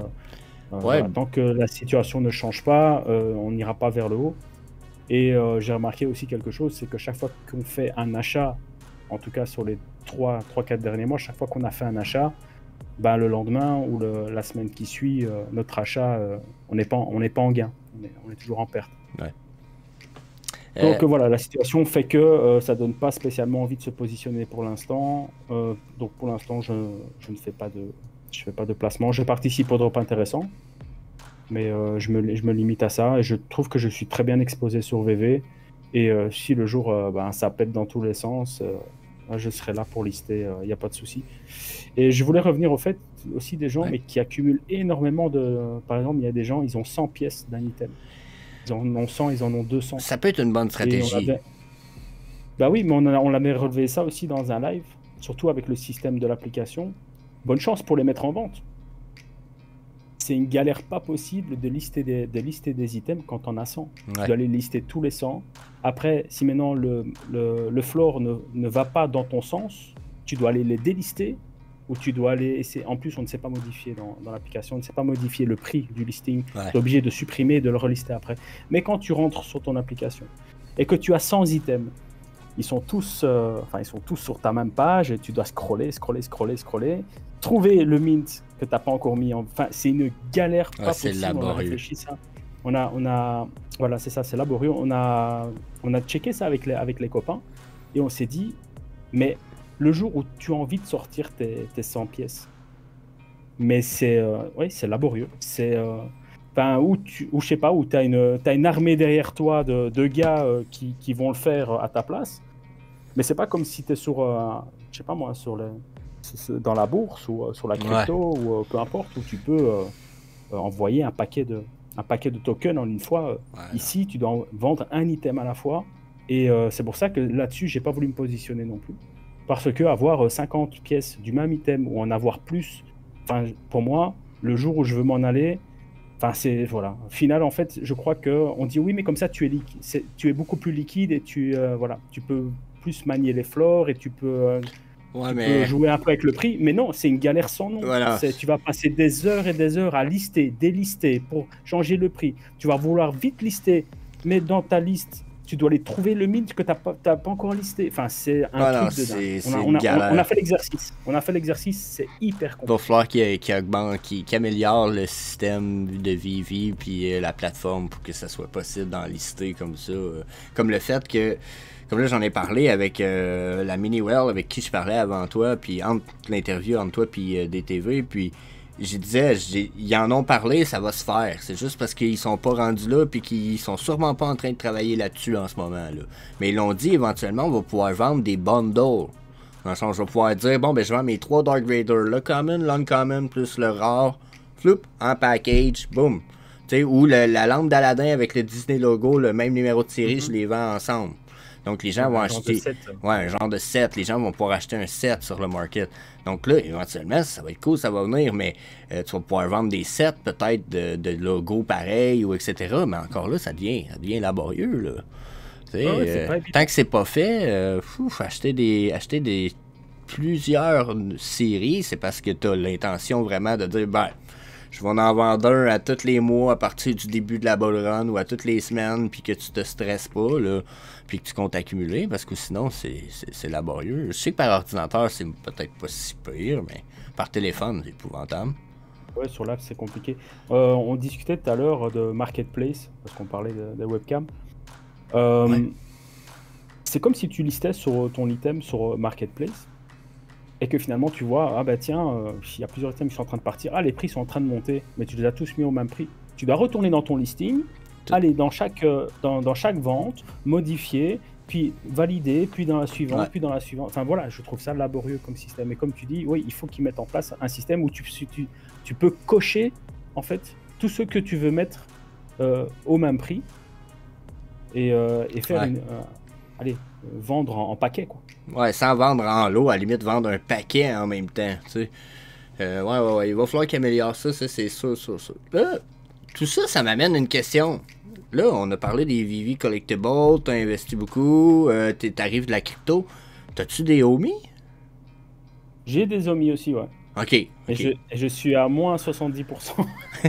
voilà, tant que la situation ne change pas, on n'ira pas vers le haut. Et j'ai remarqué aussi quelque chose, c'est que chaque fois qu'on fait un achat, en tout cas sur les 3-4 derniers mois, chaque fois qu'on a fait un achat, ben, le lendemain ou la semaine qui suit, notre achat, on n'est pas en gain, on est toujours en perte. Ouais. Donc voilà, la situation fait que ça donne pas spécialement envie de se positionner pour l'instant. Donc pour l'instant, je ne fais pas de placement. Je participe au drop intéressant, mais je me limite à ça, et je trouve que je suis très bien exposé sur VV, et si le jour ben, ça pète dans tous les sens, je serai là pour lister, il n'y a pas de souci. Et je voulais revenir au fait aussi des gens mais qui accumulent énormément par exemple, il y a des gens, ils ont 100 pièces d'un item, ils en ont 100, ils en ont 200. Ça peut être une bonne stratégie. Bah oui, mais on avait relevé ça aussi dans un live, surtout avec le système de l'application. Bonne chance pour les mettre en vente. C'est une galère pas possible de lister des items quand on a 100. Tu dois les lister tous les 100. Après, si maintenant le floor ne va pas dans ton sens, tu dois aller les délister, ou tu dois aller essayer. En plus, on ne sait pas modifier dans l'application, on ne sait pas modifier le prix du listing. Tu es obligé de supprimer et de le relister après. Mais quand tu rentres sur ton application et que tu as 100 items, ils sont tous sur ta même page, et tu dois scroller. Trouver le mint que tu n'as pas encore mis en... Enfin, c'est une galère pas possible. C'est laborieux. On a réfléchi ça. Voilà, c'est ça, c'est laborieux. On a checké ça avec les copains, et on s'est dit, mais le jour où tu as envie de sortir tes 100 pièces, mais c'est laborieux. C'est... ou je sais pas, où tu as une armée derrière toi de gars qui vont le faire à ta place. Mais c'est pas comme si tu es sur, je sais pas moi, dans la bourse ou sur la crypto, ou peu importe, où tu peux envoyer un paquet de tokens en une fois. Ici, tu dois vendre un item à la fois. Et c'est pour ça que là-dessus, j'ai pas voulu me positionner non plus. Parce que avoir 50 pièces du même item, ou en avoir plus, pour moi, le jour où je veux m'en aller, c'est voilà. Au final, en fait, je crois qu'on dit oui, mais comme ça, tu es beaucoup plus liquide, et tu peux plus manier les floors, et tu peux jouer un peu avec le prix. Mais non, c'est une galère sans nom. Voilà. Tu vas passer des heures et des heures à lister, délister pour changer le prix. Tu vas vouloir vite lister, mais dans ta liste, tu dois aller trouver le mint que tu n'as pas encore listé. Enfin, c'est un truc de dingue. On a fait l'exercice. C'est hyper compliqué. Il va falloir qu'il améliore le système de VV puis la plateforme pour que ça soit possible d'en lister comme ça. Comme le fait que, comme là j'en ai parlé avec la Miniwell avec qui je parlais avant toi, puis entre l'interview entre toi puis DTV, puis je disais, ils en ont parlé, ça va se faire. C'est juste parce qu'ils sont pas rendus là, puis qu'ils sont sûrement pas en train de travailler là-dessus en ce moment-là. Mais ils l'ont dit, éventuellement, on va pouvoir vendre des bundles. Dans le sens, je vais pouvoir dire, bon, ben je vends mes 3 Dark Raider, le common, l'uncommon, plus le rare, floup, en package, boum. Tu sais, ou la lampe d'Aladin avec le Disney logo, le même numéro de série, je les vends ensemble. Donc les gens vont acheter un genre de set, les gens vont pouvoir acheter un set sur le market. Donc là, éventuellement, ça va être cool, ça va venir, mais tu vas pouvoir vendre des sets peut-être de logos pareils, ou etc. Mais encore là, ça devient laborieux, là. Tant que c'est pas fait, acheter des plusieurs séries, c'est parce que tu as l'intention vraiment de dire, ben, je vais en vendre un à tous les mois à partir du début de la bull run, ou à toutes les semaines, puis que tu te stresses pas, là, puis que tu comptes accumuler, parce que sinon, c'est laborieux. Je sais que par ordinateur, c'est peut-être pas si pire, mais par téléphone, c'est épouvantable. Ouais, sur l'app, c'est compliqué. On discutait tout à l'heure de Marketplace, parce qu'on parlait des webcams. C'est comme si tu listais sur ton item sur Marketplace, et que finalement tu vois, ah bah tiens, il y a plusieurs items qui sont en train de partir, les prix sont en train de monter, mais tu les as tous mis au même prix. Tu dois retourner dans ton listing, aller dans chaque vente, modifier, puis valider, puis dans la suivante, puis dans la suivante. Enfin voilà, je trouve ça laborieux comme système. Et comme tu dis, oui, il faut qu'ils mettent en place un système où tu peux cocher en fait tout ce que tu veux mettre au même prix, et faire allez, vendre en paquet, quoi. Ouais, sans vendre en lot, à la limite vendre un paquet en même temps, tu sais. Ouais, il va falloir qu'il améliore ça c'est sûr, sûr, sûr. Là, tout ça, ça m'amène à une question. Là, on a parlé des VV Collectibles, t'as investi beaucoup, t'arrives de la crypto. T'as-tu des homies? J'ai des omis aussi, ouais. Ok, Et ok. je suis à moins 70%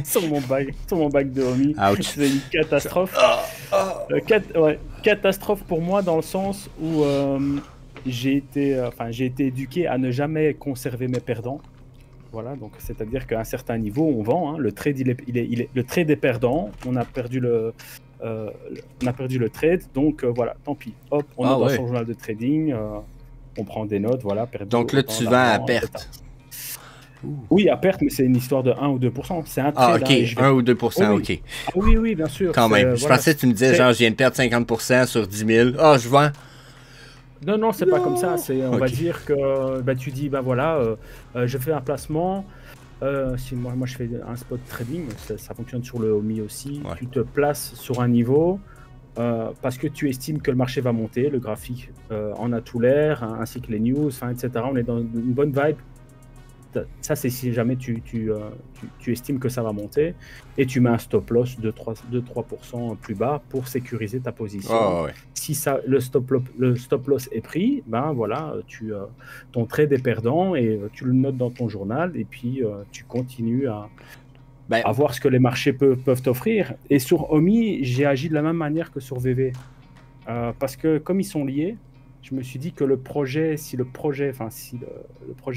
sur mon bac de homies. Ouch. C'est une catastrophe. Ouais, catastrophe pour moi dans le sens où j'ai été éduqué à ne jamais conserver mes perdants. Voilà, donc c'est-à-dire qu'à un certain niveau, on vend. Hein, le trade, le trade est perdant. On a perdu le trade, donc voilà, tant pis. Hop, on Ah note dans ouais. son journal de trading. On prend des notes, voilà, perdu Donc là, autant tu vends à d'argent, etc. perte. Oui, à perte, mais c'est une histoire de 1 ou 2%. C'est un Ah, trade, ok, hein, et je vais... 1 ou Oui, 2%, oui. ok. Ah oui, oui, bien sûr. Quand même. Je Voilà, pensais que tu me disais, genre, je viens de perdre 50% sur 10 000. Ah, je vends. Non, non, c'est pas comme ça. Non. C'est, on va Ok. dire que bah, tu dis, bah voilà, je fais un placement. Si moi, je fais un spot trading, ça fonctionne sur le OMI aussi. Ouais. Tu te places sur un niveau parce que tu estimes que le marché va monter. Le graphique en a tout l'air, hein, ainsi que les news, etc. On est dans une bonne vibe. Ça, c'est si jamais tu estimes que ça va monter et tu mets un stop loss de 3% plus bas pour sécuriser ta position. Ah, ouais. Si le stop loss est pris, ben voilà, ton trade est perdant et tu le notes dans ton journal et puis tu continues Ben, à voir ce que les marchés peuvent t'offrir. Et sur OMI, j'ai agi de la même manière que sur VV. Parce que comme ils sont liés, je me suis dit que si le projet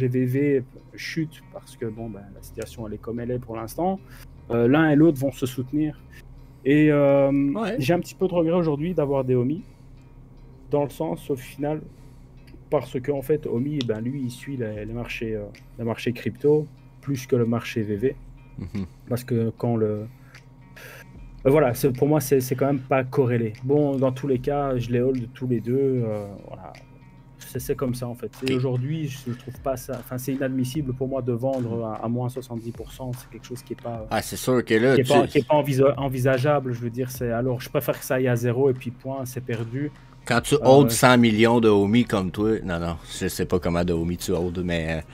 VV chute, parce que bon, ben, la situation elle est comme elle est pour l'instant, l'un et l'autre vont se soutenir. Et ouais. j'ai un petit peu de regret aujourd'hui d'avoir des OMI, dans le sens au final, parce qu'en fait, OMI, ben, lui, il suit les marchés crypto plus que le marché VV. Mhm. Parce que quand voilà, pour moi, c'est quand même pas corrélé. Bon, dans tous les cas, je les hold tous les deux. Voilà. C'est comme ça, en fait. Et Ok. aujourd'hui, je trouve pas ça... Enfin, c'est inadmissible pour moi de vendre à moins 70%. C'est quelque chose qui est pas... Ah, c'est sûr que là, qui est pas envisageable, je veux dire. Alors, je préfère que ça aille à zéro et puis point, c'est perdu. quand tu holds 100 millions de homies comme toi, non, je sais pas comment de homies tu holds, mais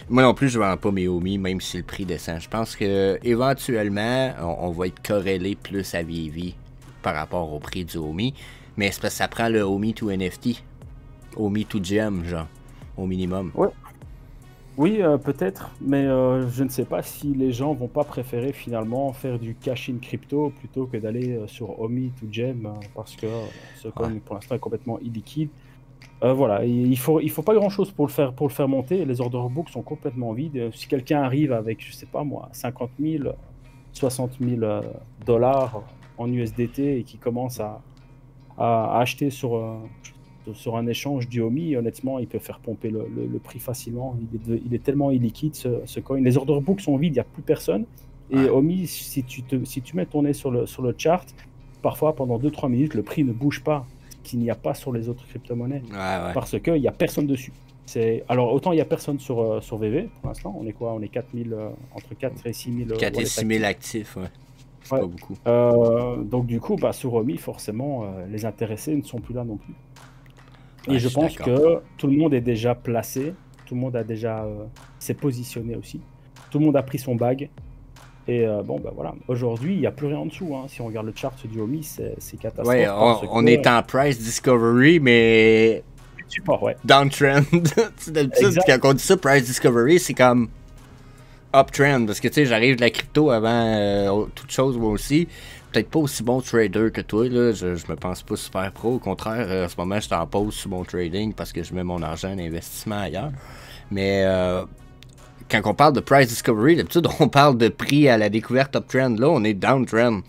moi non plus, je vends pas mes homies, même si le prix descend. Je pense que éventuellement, on va être corrélé plus à VV par rapport au prix du homie, mais c'est parce que ça prend le homie to NFT, homie to gem, genre, au minimum. Ouais. Oui, peut-être, mais je ne sais pas si les gens vont pas préférer finalement faire du cash-in crypto plutôt que d'aller sur Omi to Gem parce que ce coin Ouais. pour l'instant est complètement illiquide. Voilà, et il faut pas grand-chose pour le faire monter. Les order books sont complètement vides. Si quelqu'un arrive avec, je sais pas moi, 50 000, 60 000 dollars en USDT et qui commence à acheter sur un échange du OMI, honnêtement, il peut faire pomper le prix facilement. Il est tellement illiquide, ce coin. Les order books sont vides, il n'y a plus personne. Et Ouais. OMI, si tu mets ton nez sur le chart, parfois pendant 2-3 minutes, le prix ne bouge pas, ce qu'il n'y a pas sur les autres crypto-monnaies, Ouais. parce qu'il n'y a personne dessus. Alors, autant il n'y a personne sur VV pour l'instant, on est quoi? On est 4000, entre 4 et 6 000 4 et wallets 6 000 actifs. actifs, ouais. C'est Ouais. pas beaucoup. Donc du coup, sur OMI, forcément, les intéressés ne sont plus là non plus. Ouais, Et je je suis pense d'accord. que tout le monde est déjà placé, tout le monde a déjà s'est positionné aussi, tout le monde a pris son bag. Et bon, ben voilà, aujourd'hui, il n'y a plus rien en dessous. Hein. Si on regarde le chart du OMI, c'est catastrophe. Ouais, parce on que... est en price discovery, mais Support, ouais. downtrend. D'habitude, Exact. quand on dit ça, price discovery, c'est comme uptrend. Parce que tu sais, j'arrive de la crypto avant toute chose, moi aussi. Peut-être pas aussi bon trader que toi, là. Je me pense pas super pro. Au contraire, en ce moment, je t'en pose sur mon trading parce que je mets mon argent en investissement ailleurs. Mais quand on parle de price discovery, d'habitude, on parle de prix à la découverte uptrend. Là, on est downtrend.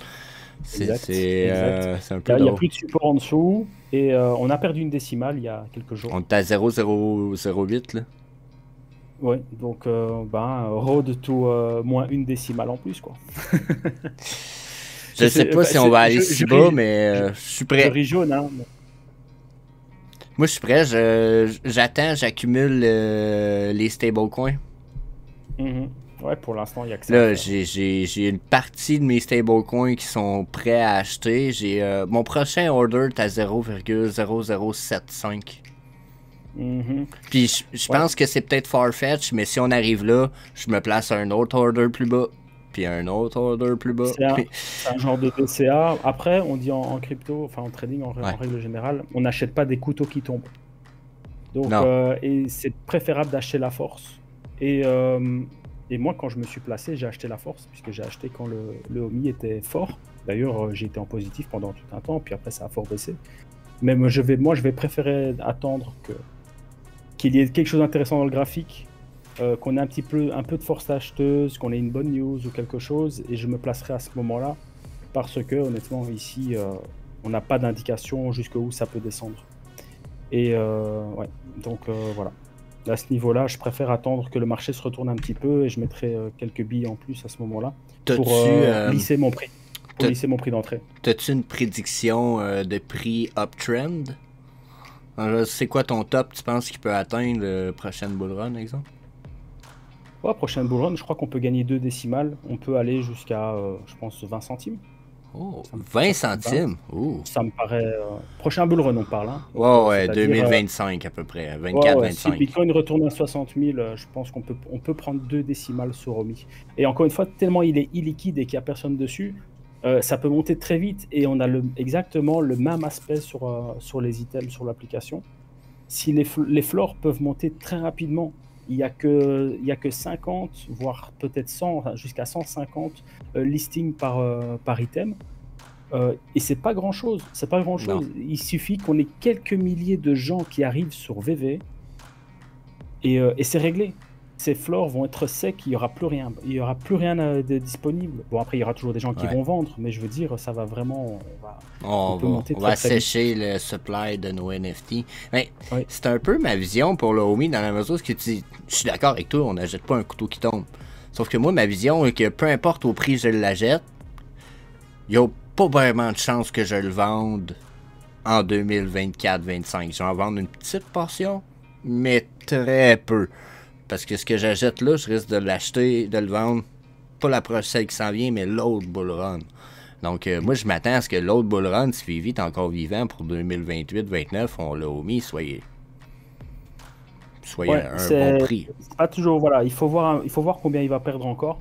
Exact. C'est un peu Il n'y a drôle. plus de support en dessous. Et on a perdu une décimale il y a quelques jours. On est à 0,008 là. Ouais, donc road to moins une décimale en plus, quoi. Je sais pas si on va aller si bas, mais je suis Je prêt. ris jaune, hein. Moi, je suis prêt. J'attends, j'accumule les stablecoins. Mhm. Ouais, pour l'instant, il n'y a que ça à Là, faire. j'ai une partie de mes stablecoins qui sont prêts à acheter. Mon prochain order est à 0,0075. Mhm. Puis je Ouais, pense que c'est peut-être farfetch, mais si on arrive là, je me place un autre order plus bas, puis un autre order plus bas. c'est un genre de DCA. Après, on dit en crypto, enfin en trading en Ouais. règle générale, on n'achète pas des couteaux qui tombent. Donc, Non. et c'est préférable d'acheter la force. Et moi, quand je me suis placé, j'ai acheté la force, puisque j'ai acheté quand le OMI était fort. D'ailleurs, j'ai été en positif pendant tout un temps, puis après, ça a fort baissé. Mais moi, je vais préférer attendre qu'il y ait quelque chose d'intéressant dans le graphique, qu'on ait un peu de force acheteuse, qu'on ait une bonne news ou quelque chose, et je me placerai à ce moment-là, parce que honnêtement, ici, on n'a pas d'indication jusqu'où ça peut descendre. Et ouais, donc voilà. À ce niveau-là, je préfère attendre que le marché se retourne un petit peu et je mettrai quelques billes en plus à ce moment-là pour lisser mon prix, lisser mon prix d'entrée. T'as-tu une prédiction de prix uptrend? Alors, c'est quoi ton top, tu penses qu'il peut atteindre le prochain bull run, exemple? Ouais, prochaine bull run, je crois qu'on peut gagner 2 décimales. On peut aller jusqu'à, je pense, 20 centimes. Oh, Ça me- 20 ça me- centimes? Ouh. Ça me paraît. Prochain bull run, on parle. Hein. Donc, Ouais, c'est-à-dire, 2025 à peu près, ouais, ouais, si 24-25. Bitcoin retourne à 60 000, je pense on peut prendre 2 décimales sur OMI. Et encore une fois, tellement il est illiquide et qu'il n'y a personne dessus, ça peut monter très vite et on a exactement le même aspect sur les items, sur l'application. Si les floors peuvent monter très rapidement, il n'y a que 50, voire peut-être 100, enfin, jusqu'à 150 listings par item. Et c'est pas grand chose, c'est pas grand Non. chose. Il suffit qu'on ait quelques milliers de gens qui arrivent sur VV et c'est réglé. Ces floors vont être secs, il y aura plus rien, de disponible. Bon, après il y aura toujours des gens qui Ouais. vont vendre, mais je veux dire, ça va vraiment, On peut monter va très, très vite. assécher le supply de nos NFT. Mais Oui. c'est un peu ma vision pour le homie dans la mesure où je suis d'accord avec toi, on n'achète pas un couteau qui tombe. Sauf que moi, ma vision est que peu importe au prix je l'achète, il n'y a pas vraiment de chance que je le vende en 2024-25. Je vais en vendre une petite portion, mais très peu. Parce que ce que j'achète là, je risque de l'acheter, de le vendre, pas la prochaine qui s'en vient, mais l'autre bull run. Donc, moi, je m'attends à ce que l'autre bull run, si Vivi est encore vivant pour 2028-29, on l'a omis, soyez Ouais, à un c'est bon prix. pas toujours, voilà, il faut voir combien il va perdre encore.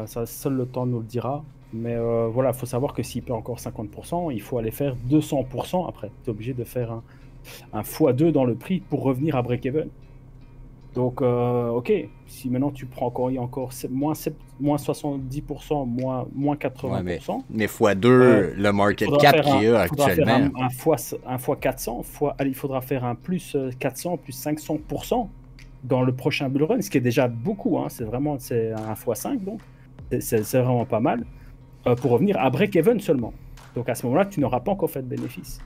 Ça, seul le temps nous le dira. Mais voilà, il faut savoir que s'il perd encore 50%, il faut aller faire 200% après. Tu es obligé de faire un x2 dans le prix pour revenir à break-even. Donc, ok, si maintenant tu prends encore, il y a encore moins 70%, moins Ouais, 80%, mais x2, le market cap qu'il y a il faudra faire actuellement. un fois 400, allez, il faudra faire un plus 400, plus 500% dans le prochain bull run, ce qui est déjà beaucoup, hein, c'est un x5, donc c'est vraiment pas mal, pour revenir à break-even seulement. Donc à ce moment-là, tu n'auras pas encore fait de bénéfice.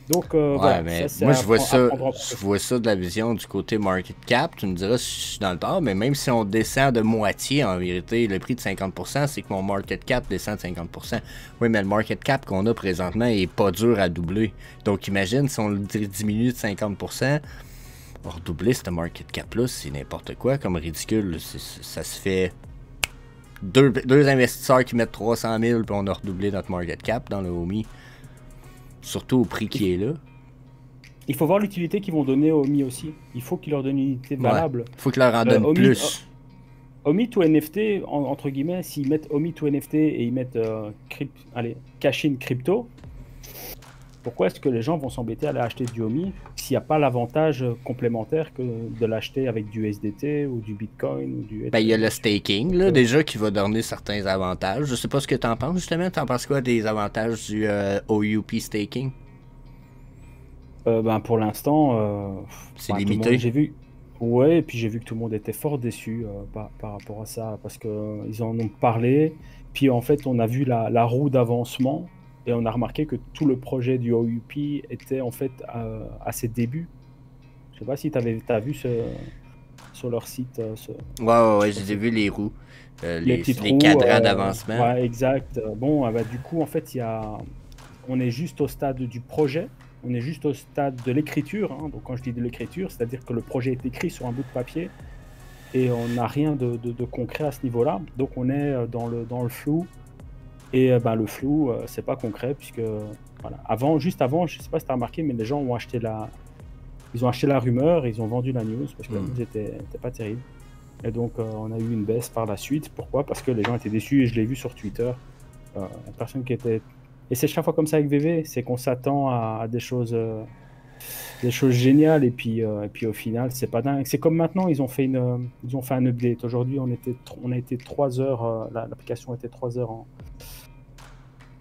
Donc Ouais, voilà, mais c'est moi, à prendre en je vois ça de la vision du côté market cap. Tu me diras si je suis dans le tort, mais même si on descend de moitié, en vérité, le prix de 50%, c'est que mon market cap descend de 50%. Oui, mais le market cap qu'on a présentement est pas dur à doubler. Donc, imagine si on le diminue de 50%, on va redoubler ce market cap-là, c'est n'importe quoi comme ridicule. Ça se fait deux investisseurs qui mettent 300 000 puis on a redoublé notre market cap dans le OMI. Surtout au prix qui est là. Il faut voir l'utilité qu'ils vont donner aux OMI aussi. Il faut qu'ils leur donnent une utilité valable. Faut qu'ils leur en donnent OMI, plus. OMI to NFT, entre guillemets, s'ils mettent OMI to NFT et ils mettent cash-in crypto, pourquoi est-ce que les gens vont s'embêter à aller acheter du OMI s'il n'y a pas l'avantage complémentaire que de l'acheter avec du SDT ou du Bitcoin ou du... Ben, il y a le staking, là, déjà, qui va donner certains avantages. Je sais pas ce que t'en penses, justement. T'en penses quoi des avantages du OUP staking? Ben, pour l'instant, C'est tout le limité. monde, j'ai vu... Ouais, et puis j'ai vu que tout le monde était fort déçu par rapport à ça, parce qu'ils en ont parlé, puis en fait, on a vu la roue d'avancement, et on a remarqué que tout le projet du OUP était en fait à ses débuts. Je sais pas si t'as vu sur leur site. Ouais, j'ai vu les roues. Les petites les roues, cadrans d'avancement. ouais, exact. Bon, bah, du coup, en fait, on est juste au stade du projet, on est juste au stade de l'écriture. Hein. Donc, quand je dis de l'écriture, c'est-à-dire que le projet est écrit sur un bout de papier. et on n'a rien de concret à ce niveau-là. Donc on est dans le flou. Et bah, le flou, c'est pas concret puisque voilà. Juste avant, je sais pas si tu as remarqué, mais les gens ils ont acheté la rumeur, et ils ont vendu la news parce que la news était pas terrible. Et donc on a eu une baisse par la suite. Pourquoi? Parce que les gens étaient déçus, et je l'ai vu sur Twitter. Personne qui était. Et c'est chaque fois comme ça avec VV, c'est qu'on s'attend à des choses géniales, et puis au final c'est pas dingue. C'est comme maintenant, ils ont fait un update. Aujourd'hui on a été 3 heures, l'application était 3 heures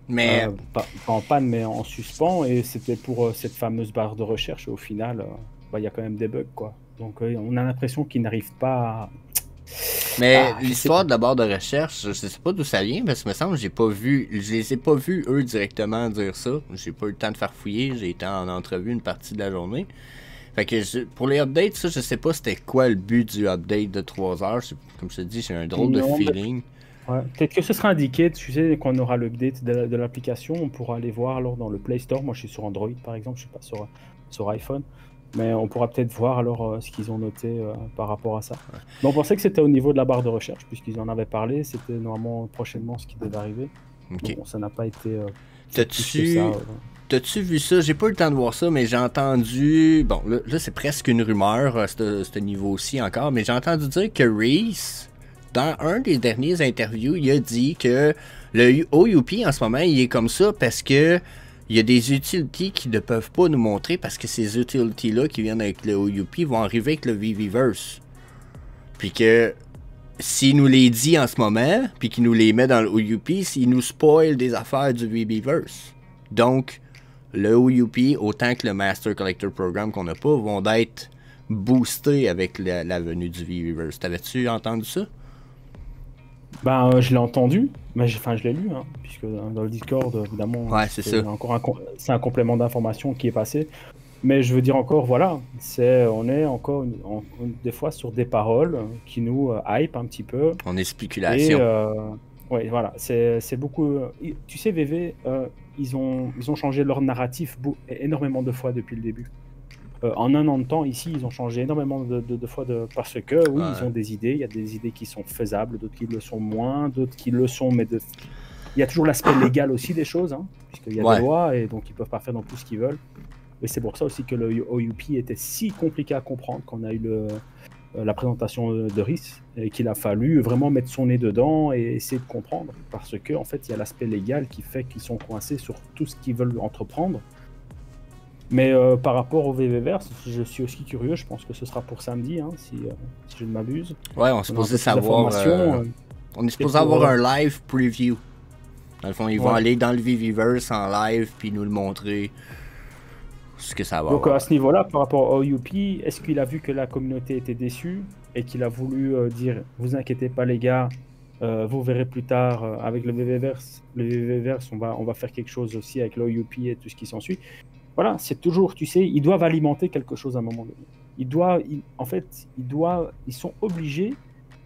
Mais pas en panne, mais en suspens, et c'était pour cette fameuse barre de recherche, et au final bah, il y a quand même des bugs, quoi. Donc on a l'impression qu'ils n'arrivent pas à... Mais l'histoire de la barre de recherche, je sais pas d'où ça vient, parce que me semble que je les ai pas vus eux directement dire ça. J'ai pas eu le temps de faire fouiller, j'ai été en entrevue une partie de la journée. Fait que pour les updates, ça, je sais pas c'était quoi le but du update de 3 heures. Comme je te dis, j'ai un drôle de feeling. Ouais. Peut-être que ce sera indiqué, tu sais, quand on aura l'update de l'application, on pourra aller voir alors dans le Play Store. Moi je suis sur Android par exemple, je suis pas sur iPhone. Mais on pourra peut-être voir alors ce qu'ils ont noté par rapport à ça. Ouais. Mais on pensait que c'était au niveau de la barre de recherche, puisqu'ils en avaient parlé. C'était normalement prochainement ce qui devait arriver. Okay. Bon, ça n'a pas été... T'as-tu vu ça? J'ai pas eu le temps de voir ça, mais j'ai entendu... Bon, là c'est presque une rumeur à ce niveau-ci encore, mais j'ai entendu dire que Reese, dans un des derniers interviews, il a dit que le OUP en ce moment, il est comme ça parce que il y a des utilities qui ne peuvent pas nous montrer parce que ces utilities-là qui viennent avec le OUP vont arriver avec le VVverse. Puis que s'il nous les dit en ce moment, puis qu'il nous les met dans le OUP, il nous spoil des affaires du VVverse. Donc, le OUP, autant que le Master Collector Program qu'on n'a pas, vont être boostés avec la venue du VVverse. T'avais-tu entendu ça? Ben, je l'ai entendu, mais je l'ai lu, hein, puisque dans le Discord, évidemment, ouais, c'est un complément d'information qui est passé. Mais je veux dire encore, voilà, on est encore des fois sur des paroles qui nous hype un petit peu. On est spéculation. Et ouais, voilà, c'est beaucoup. Tu sais, VV, ils ont changé leur narratif énormément de fois depuis le début. En un an de temps, ici, ils ont changé énormément de fois parce que, oui, ils ont des idées. Il y a des idées qui sont faisables, d'autres qui le sont moins, d'autres qui le sont, mais il y a toujours l'aspect légal aussi des choses, hein, puisqu'il y a des lois, et donc ils peuvent pas faire non plus ce qu'ils veulent. Et c'est pour ça aussi que le OUP était si compliqué à comprendre quand on a eu la présentation de Reese, et qu'il a fallu vraiment mettre son nez dedans et essayer de comprendre, parce que en fait, il y a l'aspect légal qui fait qu'ils sont coincés sur tout ce qu'ils veulent entreprendre. Mais par rapport au VVverse, je suis aussi curieux. Je pense que ce sera pour samedi, hein, si je ne m'abuse. Ouais, on est supposé savoir. On est supposé avoir un live preview. Dans le fond, ils vont aller dans le VVverse en live puis nous le montrer ce que ça va. Donc à ce niveau-là, par rapport au OUP, est-ce qu'il a vu que la communauté était déçue et qu'il a voulu dire vous inquiétez pas les gars, vous verrez plus tard avec le VVverse. Le VVverse, on va faire quelque chose aussi avec l'OUP et tout ce qui s'ensuit. Voilà, c'est toujours, tu sais, ils doivent alimenter quelque chose à un moment donné. Ils sont obligés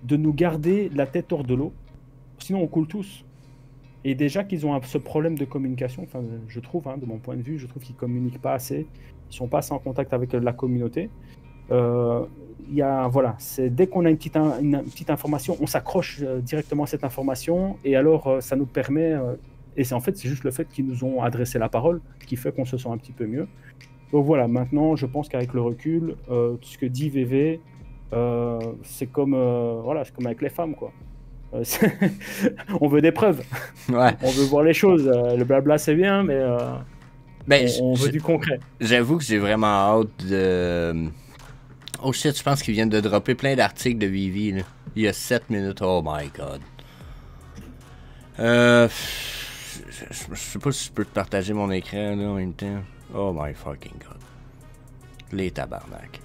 de nous garder la tête hors de l'eau, sinon on coule tous. Et déjà qu'ils ont ce problème de communication, enfin, je trouve, hein, de mon point de vue, je trouve qu'ils communiquent pas assez, ils sont pas assez en contact avec la communauté. Voilà, c'est dès qu'on a une petite information, on s'accroche directement à cette information, et alors ça nous permet... Et c'est juste le fait qu'ils nous ont adressé la parole qui fait qu'on se sent un petit peu mieux. Donc voilà, maintenant, je pense qu'avec le recul, ce que dit VV, c'est comme avec les femmes, quoi. On veut des preuves. Ouais. On veut voir les choses. Le blabla, c'est bien, mais on veut du concret. J'avoue que j'ai vraiment hâte de... Oh shit, je pense qu'ils viennent de dropper plein d'articles de Vivi, là. Il y a 7 minutes. Oh my god. Je sais pas si je peux te partager mon écran là en même temps. Oh my fucking god. Les tabarnak.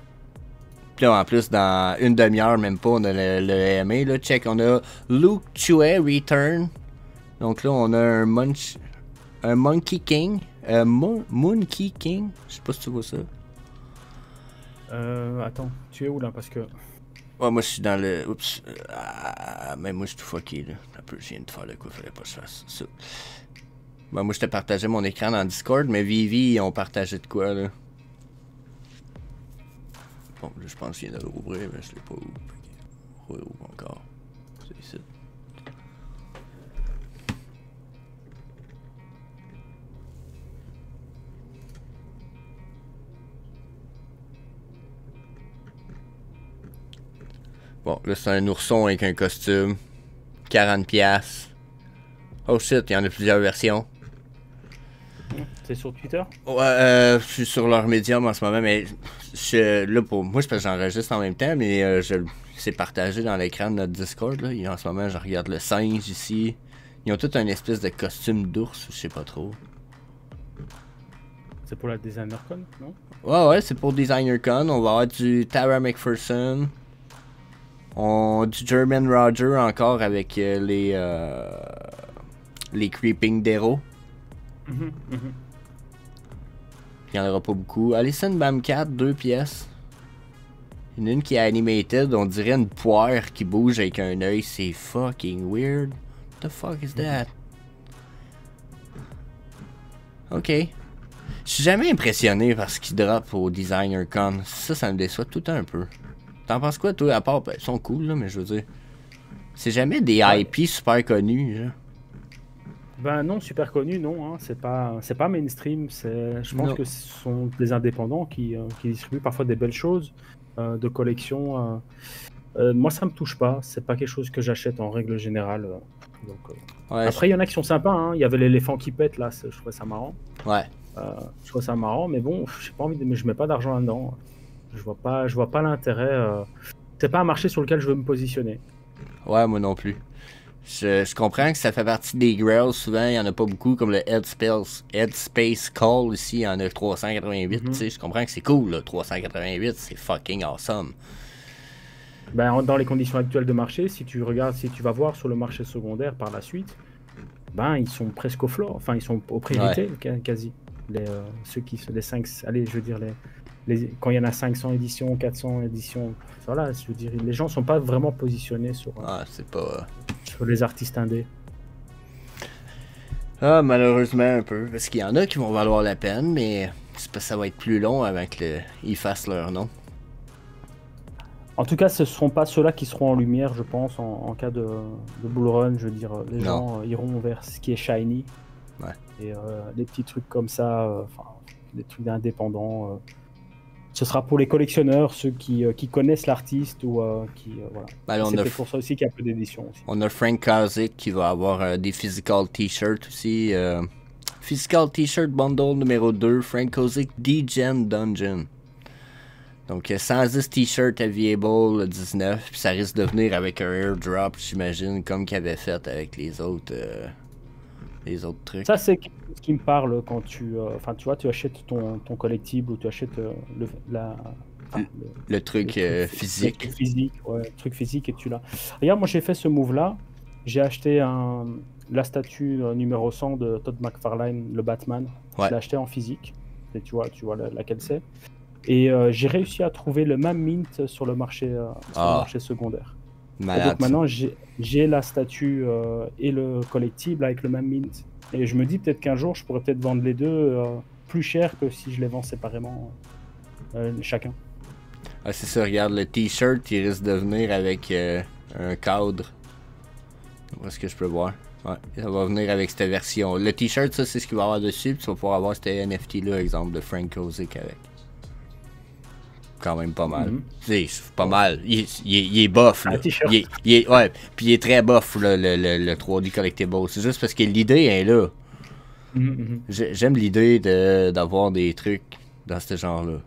Puis là en plus dans une demi-heure même pas on a le MA là. Check, on a Luke Chue Return. Donc là on a un Monkey King. Monkey King. Je sais pas si tu vois ça. Attends, tu es où là parce que... Ouais, moi je suis dans le... Oups. Mais moi je suis tout fucké là. Un peu, je viens de faire le coup, fallait pas que je fasse ça. Ben, moi je te partageais mon écran dans Discord, mais Vivi ils ont partagé de quoi là. Bon, là, je pense que je viens de l'ouvrir, mais je l'ai pas ouvert. trouver où encore. C'est ici. Bon, là c'est un ourson avec un costume. 40$. Oh shit, il y en a plusieurs versions. C'est sur Twitter? Ouais, je suis sur leur médium en ce moment, mais là pour moi, c'est parce que j'enregistre en même temps, mais c'est partagé dans l'écran de notre Discord. Là. Et en ce moment, je regarde le singe ici. Ils ont tout un espèce de costume d'ours, je sais pas trop. C'est pour la DesignerCon, non? Ouais, c'est pour DesignerCon. On va avoir du Tara McPherson. Du German Roger encore avec les Creeping Dero. Il n'y en aura pas beaucoup. Alison Bamcat, 2 pièces. Il y en a une qui est animated, on dirait une poire qui bouge avec un œil. C'est fucking weird. What the fuck is that? Ok. Je suis jamais impressionné par ce qui drop au DesignerCon. Ça me déçoit tout un peu. T'en penses quoi, toi? À part, ben, ils sont cool, là, mais je veux dire. C'est jamais des IP super connus, genre. Ben non, super connu, non. Hein. C'est pas mainstream. Je pense que ce sont des indépendants qui distribuent parfois des belles choses de collection. Moi, ça me touche pas. C'est pas quelque chose que j'achète en règle générale. Donc, ouais, après, il y en a qui sont sympas. Hein. Il y avait l'éléphant qui pète là. Je trouvais ça marrant. Ouais. Je trouve ça marrant, mais bon, j'ai pas envie mais je mets pas d'argent là-dedans. Je vois pas l'intérêt. C'est pas un marché sur lequel je veux me positionner. Ouais, moi non plus. Je comprends que ça fait partie des grails. Souvent, il y en a pas beaucoup, comme le Headspace Call ici, il y en a 388. Tu sais, je comprends que c'est cool, là, 388, c'est fucking awesome. Ben, dans les conditions actuelles de marché, si tu vas voir sur le marché secondaire par la suite, ben ils sont presque au floor, enfin ils sont au prix retail quasi. Ceux qui sont les 5, allez, je veux dire quand il y en a 500 éditions, 400 éditions, voilà, je veux dire, les gens sont pas vraiment positionnés sur les artistes indés. Ah, malheureusement un peu, parce qu'il y en a qui vont valoir la peine, mais c'est parce que ça va être plus long avant qu'ils fassent leur nom. En tout cas, ce ne seront pas ceux-là qui seront en lumière, je pense, en cas de bull run. Je veux dire, les gens iront vers ce qui est shiny. Ouais. Et les petits trucs comme ça, des trucs d'indépendants. Ce sera pour les collectionneurs, ceux qui connaissent l'artiste ou voilà. Ben, c'est peut-être pour ça aussi qu'il y a peu d'éditions. On a Frank Kazik qui va avoir des physical t-shirts aussi. Physical t-shirt bundle numéro 2, Frank Kazik D-Gen Dungeon. Donc 110 t-shirts available le 19, puis ça risque de venir avec un airdrop, j'imagine, comme qu'il avait fait avec les autres trucs. Ça, c'est ce qui me parle quand tu vois, tu achètes ton collectible ou tu achètes le truc physique. Le truc physique et tu l'as. Regarde, moi j'ai fait ce move-là. J'ai acheté la statue numéro 100 de Todd McFarlane, le Batman. Ouais. Je l'ai acheté en physique. Et tu vois laquelle c'est. Et j'ai réussi à trouver le même mint sur le marché secondaire. Malade. Et donc maintenant, j'ai la statue et le collectible avec le même mint. Et je me dis peut-être qu'un jour, je pourrais peut-être vendre les deux plus cher que si je les vends séparément chacun. Ah, c'est ça, regarde, le t-shirt, il risque de venir avec un cadre. Où est-ce que je peux voir? Ouais, ça va venir avec cette version. Le t-shirt, ça, c'est ce qu'il va y avoir dessus, puis tu vas pouvoir avoir cet NFT-là, exemple, de Frank Kazik avec. Quand même pas mal. C'est pas mal. Il est bof, là. Ouais, puis il est très bof, le 3D Collectible. C'est juste parce que l'idée est là. J'aime l'idée d'avoir des trucs dans ce genre-là.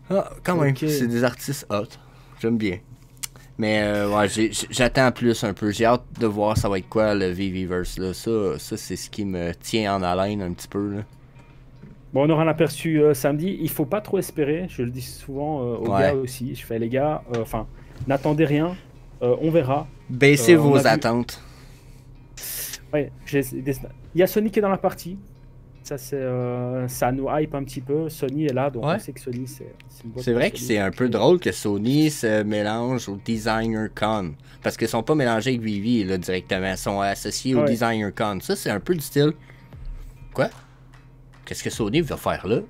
Ah, quand même, c'est des artistes hot. J'aime bien. Mais ouais, j'attends plus un peu. J'ai hâte de voir ça va être quoi le VVverse là. Ça c'est ce qui me tient en haleine un petit peu là. Bon, on aura un aperçu samedi. Il faut pas trop espérer. Je le dis souvent aux gars aussi. Je fais les gars, n'attendez rien. On verra. Baissez vos attentes. Ouais, il y a Sony qui est dans la partie. Ça, ça nous hype un petit peu. Sony est là, donc on sait que Sony, c'est une boîte. C'est vrai que c'est un peu drôle que Sony se mélange au DesignerCon. Parce qu'ils sont pas mélangés avec Vivi là, directement. Ils sont associés au DesignerCon. Ça, c'est un peu du style. Quoi? Qu'est-ce que Sony va faire là?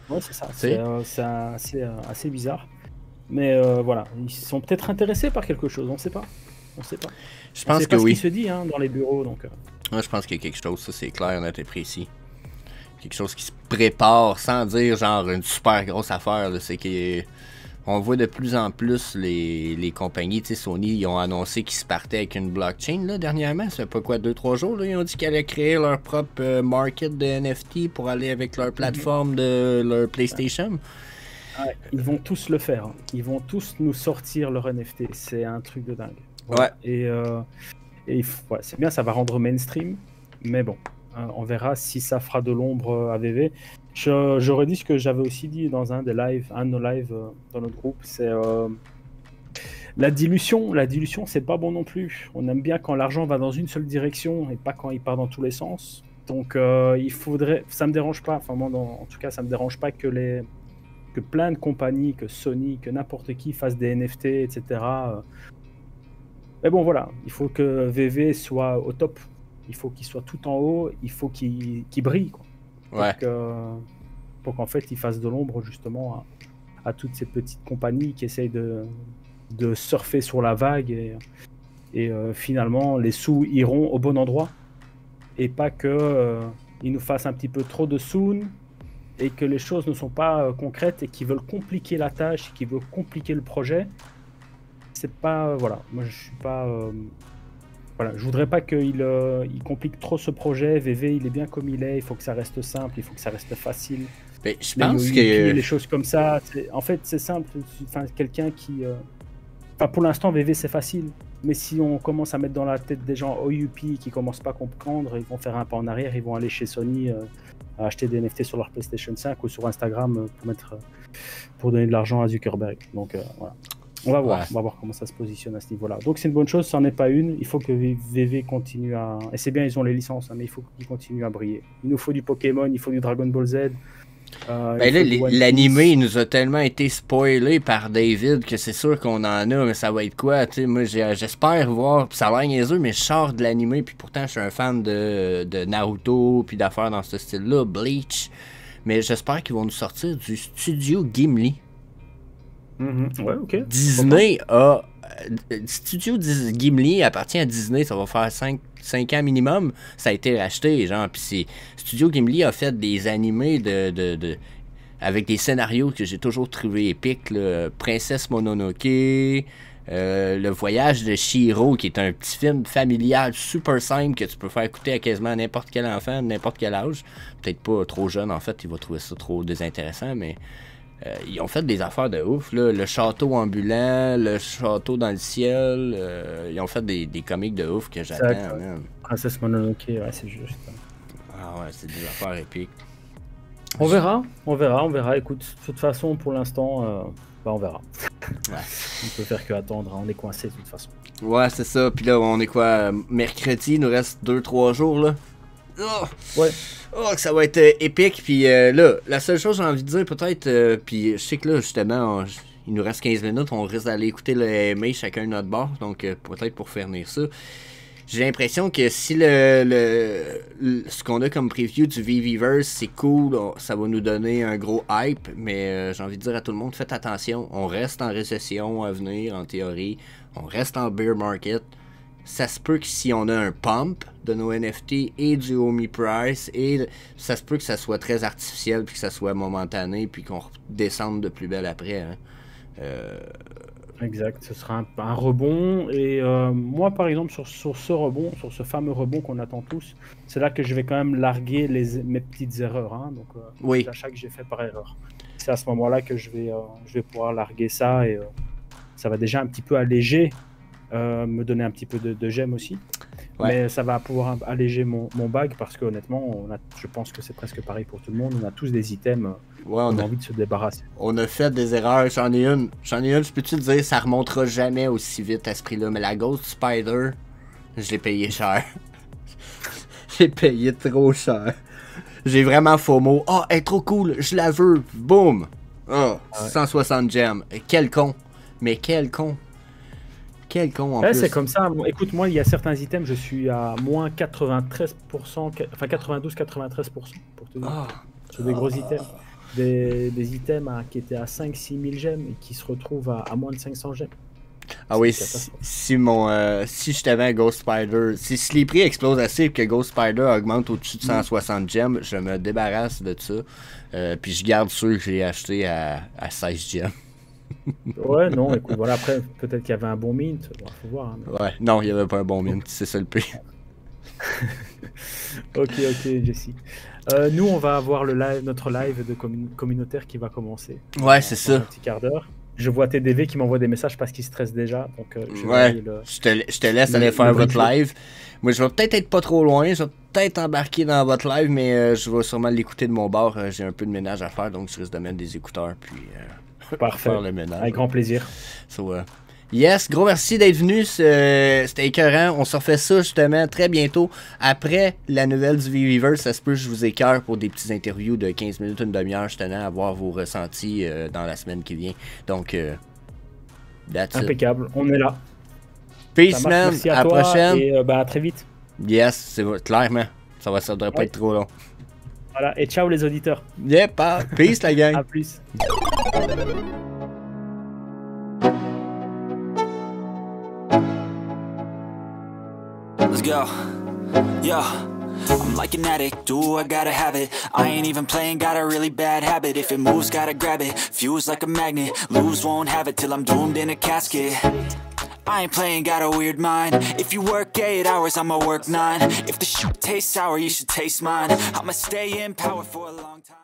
Ouais, c'est ça. C'est assez bizarre. Mais voilà, ils sont peut-être intéressés par quelque chose, on sait pas. On sait pas. Je On pense sait que pas ce oui. qui se dit hein, dans les bureaux, donc. Moi, je pense qu'il y a quelque chose, ça c'est clair, net et précis. Quelque chose qui se prépare sans dire genre une super grosse affaire. C'est qu'on voit de plus en plus les compagnies. Tu sais, Sony, ils ont annoncé qu'ils se partaient avec une blockchain là, dernièrement. Ça fait pas quoi, 2-3 jours. Là, ils ont dit qu'ils allaient créer leur propre market de NFT pour aller avec leur plateforme de leur PlayStation. Ouais, ils vont tous le faire. Hein. Ils vont tous nous sortir leur NFT. C'est un truc de dingue. Voilà. Ouais. Ouais, c'est bien, ça va rendre mainstream. Mais bon, on verra si ça fera de l'ombre à VV. J'aurais dit ce que j'avais aussi dit dans un de nos lives dans notre groupe. C'est la dilution. La dilution, c'est pas bon non plus. On aime bien quand l'argent va dans une seule direction et pas quand il part dans tous les sens. Donc il faudrait. Ça me dérange pas. Enfin, moi, en tout cas, ça me dérange pas que plein de compagnies, que Sony, que n'importe qui fasse des NFT, etc. Mais bon, voilà, il faut que VV soit au top. Il faut qu'il soit tout en haut. Il faut qu'il brille, quoi. Ouais. Pour qu'en fait, il fasse de l'ombre, justement, à toutes ces petites compagnies qui essayent de surfer sur la vague. Et finalement, les sous iront au bon endroit. Et pas qu'ils nous fassent un petit peu trop de soon et que les choses ne sont pas concrètes et qu'ils veulent compliquer la tâche, qu'ils veulent compliquer le projet. C'est pas... voilà, moi je suis pas... voilà, je voudrais pas qu'il complique trop ce projet. VV, il est bien comme il est, il faut que ça reste simple, il faut que ça reste facile. Mais je pense que... Les choses comme ça, en fait c'est simple. Enfin, quelqu'un qui... Enfin, pour l'instant, VV c'est facile. Mais si on commence à mettre dans la tête des gens OUP qui commencent pas à comprendre, ils vont faire un pas en arrière, ils vont aller chez Sony à acheter des NFT sur leur PlayStation 5 ou sur Instagram pour donner de l'argent à Zuckerberg. Donc voilà. On va voir comment ça se positionne à ce niveau-là. Donc c'est une bonne chose, ça n'en est pas une. Il faut que VV continue à... Et c'est bien, ils ont les licences, hein, mais il faut qu'ils continuent à briller. Il nous faut du Pokémon, il faut du Dragon Ball Z. Ben là, l'animé il nous a tellement été spoilé par David que c'est sûr qu'on en a, mais ça va être quoi? T'sais, moi, j'espère voir, pis ça a l'air niaiseux, mais je sors de l'animé, puis pourtant, je suis un fan de Naruto, puis d'affaires dans ce style-là, Bleach. Mais j'espère qu'ils vont nous sortir du studio Gimli. Ouais, ok. Disney a... Studio Gimli appartient à Disney, ça va faire 5 ans minimum. Ça a été racheté, genre, puis Studio Gimli a fait des animés avec des scénarios que j'ai toujours trouvé épiques, là. Princesse Mononoke, Le Voyage de Chihiro, qui est un petit film familial super simple que tu peux faire écouter à quasiment n'importe quel enfant, de n'importe quel âge. Peut-être pas trop jeune, en fait, il va trouver ça trop désintéressant, mais... ils ont fait des affaires de ouf, là. Le château ambulant, le château dans le ciel. Ils ont fait des comics de ouf que j'attends. Princesse Mononoke, ouais, c'est juste. Ah ouais, c'est des affaires épiques. On verra. Écoute, de toute façon, pour l'instant, on verra. Ouais. On peut faire que attendre, hein. On est coincé de toute façon. Ouais, c'est ça. Puis là, on est quoi? Mercredi, il nous reste 2-3 jours, là. Oh! Ouais. Oh, que ça va être épique. Puis là, la seule chose que j'ai envie de dire, peut-être, puis je sais que là, justement, il nous reste 15 minutes, on risque d'aller écouter le MA chacun de notre bord, donc peut-être pour faire venir ça. J'ai l'impression que si ce qu'on a comme preview du VVverse, c'est cool, ça va nous donner un gros hype, mais j'ai envie de dire à tout le monde, faites attention, on reste en récession à venir, en théorie, on reste en bear market. Ça se peut que si on a un pump de nos NFT et du Omi Price, et ça se peut que ça soit très artificiel, puis que ça soit momentané, puis qu'on descende de plus belle après. Hein. Exact, ce sera un rebond. Et moi, par exemple, sur ce rebond, sur ce fameux rebond qu'on attend tous, c'est là que je vais quand même larguer mes petites erreurs. Hein, donc, les achats que j'ai fait par erreur. C'est à ce moment-là que je vais pouvoir larguer ça, et ça va déjà un petit peu alléger. Me donner un petit peu de gemmes aussi, mais ça va pouvoir alléger mon bag, parce que honnêtement je pense que c'est presque pareil pour tout le monde, on a tous des items on a envie de se débarrasser. On a fait des erreurs, j'en ai une, je peux-tu te dire, ça remontera jamais aussi vite à ce prix là, mais la Ghost Spider, je l'ai payé cher. J'ai payé trop cher, j'ai vraiment FOMO. Elle est trop cool, je la veux, boum. 160 gemmes, quel con, mais quel con. Quel con en plus. C'est comme ça. Écoute, moi, il y a certains items, je suis à moins 93%, enfin 92-93% pour te dire. Sur des gros items. des items qui étaient à 5-6 000 gemmes et qui se retrouvent à moins de 500 gemmes. Ah oui, si je t'avais un Ghost Spider, si les prix explosent assez et que Ghost Spider augmente au-dessus de 160 gemmes, je me débarrasse de ça. Puis je garde ceux que j'ai achetés à 16 gemmes. Ouais, non, écoute, voilà, après, peut-être qu'il y avait un bon mint, bon, faut voir. Hein, mais... Ouais, non, il n'y avait pas un bon mint, c'est ça le prix. Ok, Jesse. Nous, on va avoir notre live de communautaire qui va commencer. Ouais, c'est ça. Un petit quart d'heure. Je vois TDV qui m'envoie des messages parce qu'il stresse déjà. Donc, je te laisse aller faire votre live. Moi, je vais peut-être être pas trop loin. Je vais peut-être embarquer dans votre live, mais je vais sûrement l'écouter de mon bord. J'ai un peu de ménage à faire, donc je risque de mettre des écouteurs. Puis, parfait. Faire le ménage. Avec grand plaisir. So, yes, gros merci d'être venu. C'était écœurant. On se refait ça justement très bientôt. Après la nouvelle du V-Reverse, ça se peut que je vous écœure pour des petites interviews de 15 minutes, une demi-heure. Je tenais à voir vos ressentis dans la semaine qui vient. Donc, that's impeccable. On est là. Peace, man. Merci à la prochaine. Et à très vite. Yes, c'est clairement. Ça devrait pas être trop long. Voilà. Et ciao les auditeurs. Yep. Peace, la gang. À plus. Let's go. Yo, I'm like an addict, do I gotta have it. I ain't even playing, got a really bad habit. If it moves, gotta grab it. Fuse like a magnet, lose, won't have it till I'm doomed in a casket. I ain't playing, got a weird mind. If you work 8 hours, I'ma work 9. If the shit tastes sour, you should taste mine. I'ma stay in power for a long time.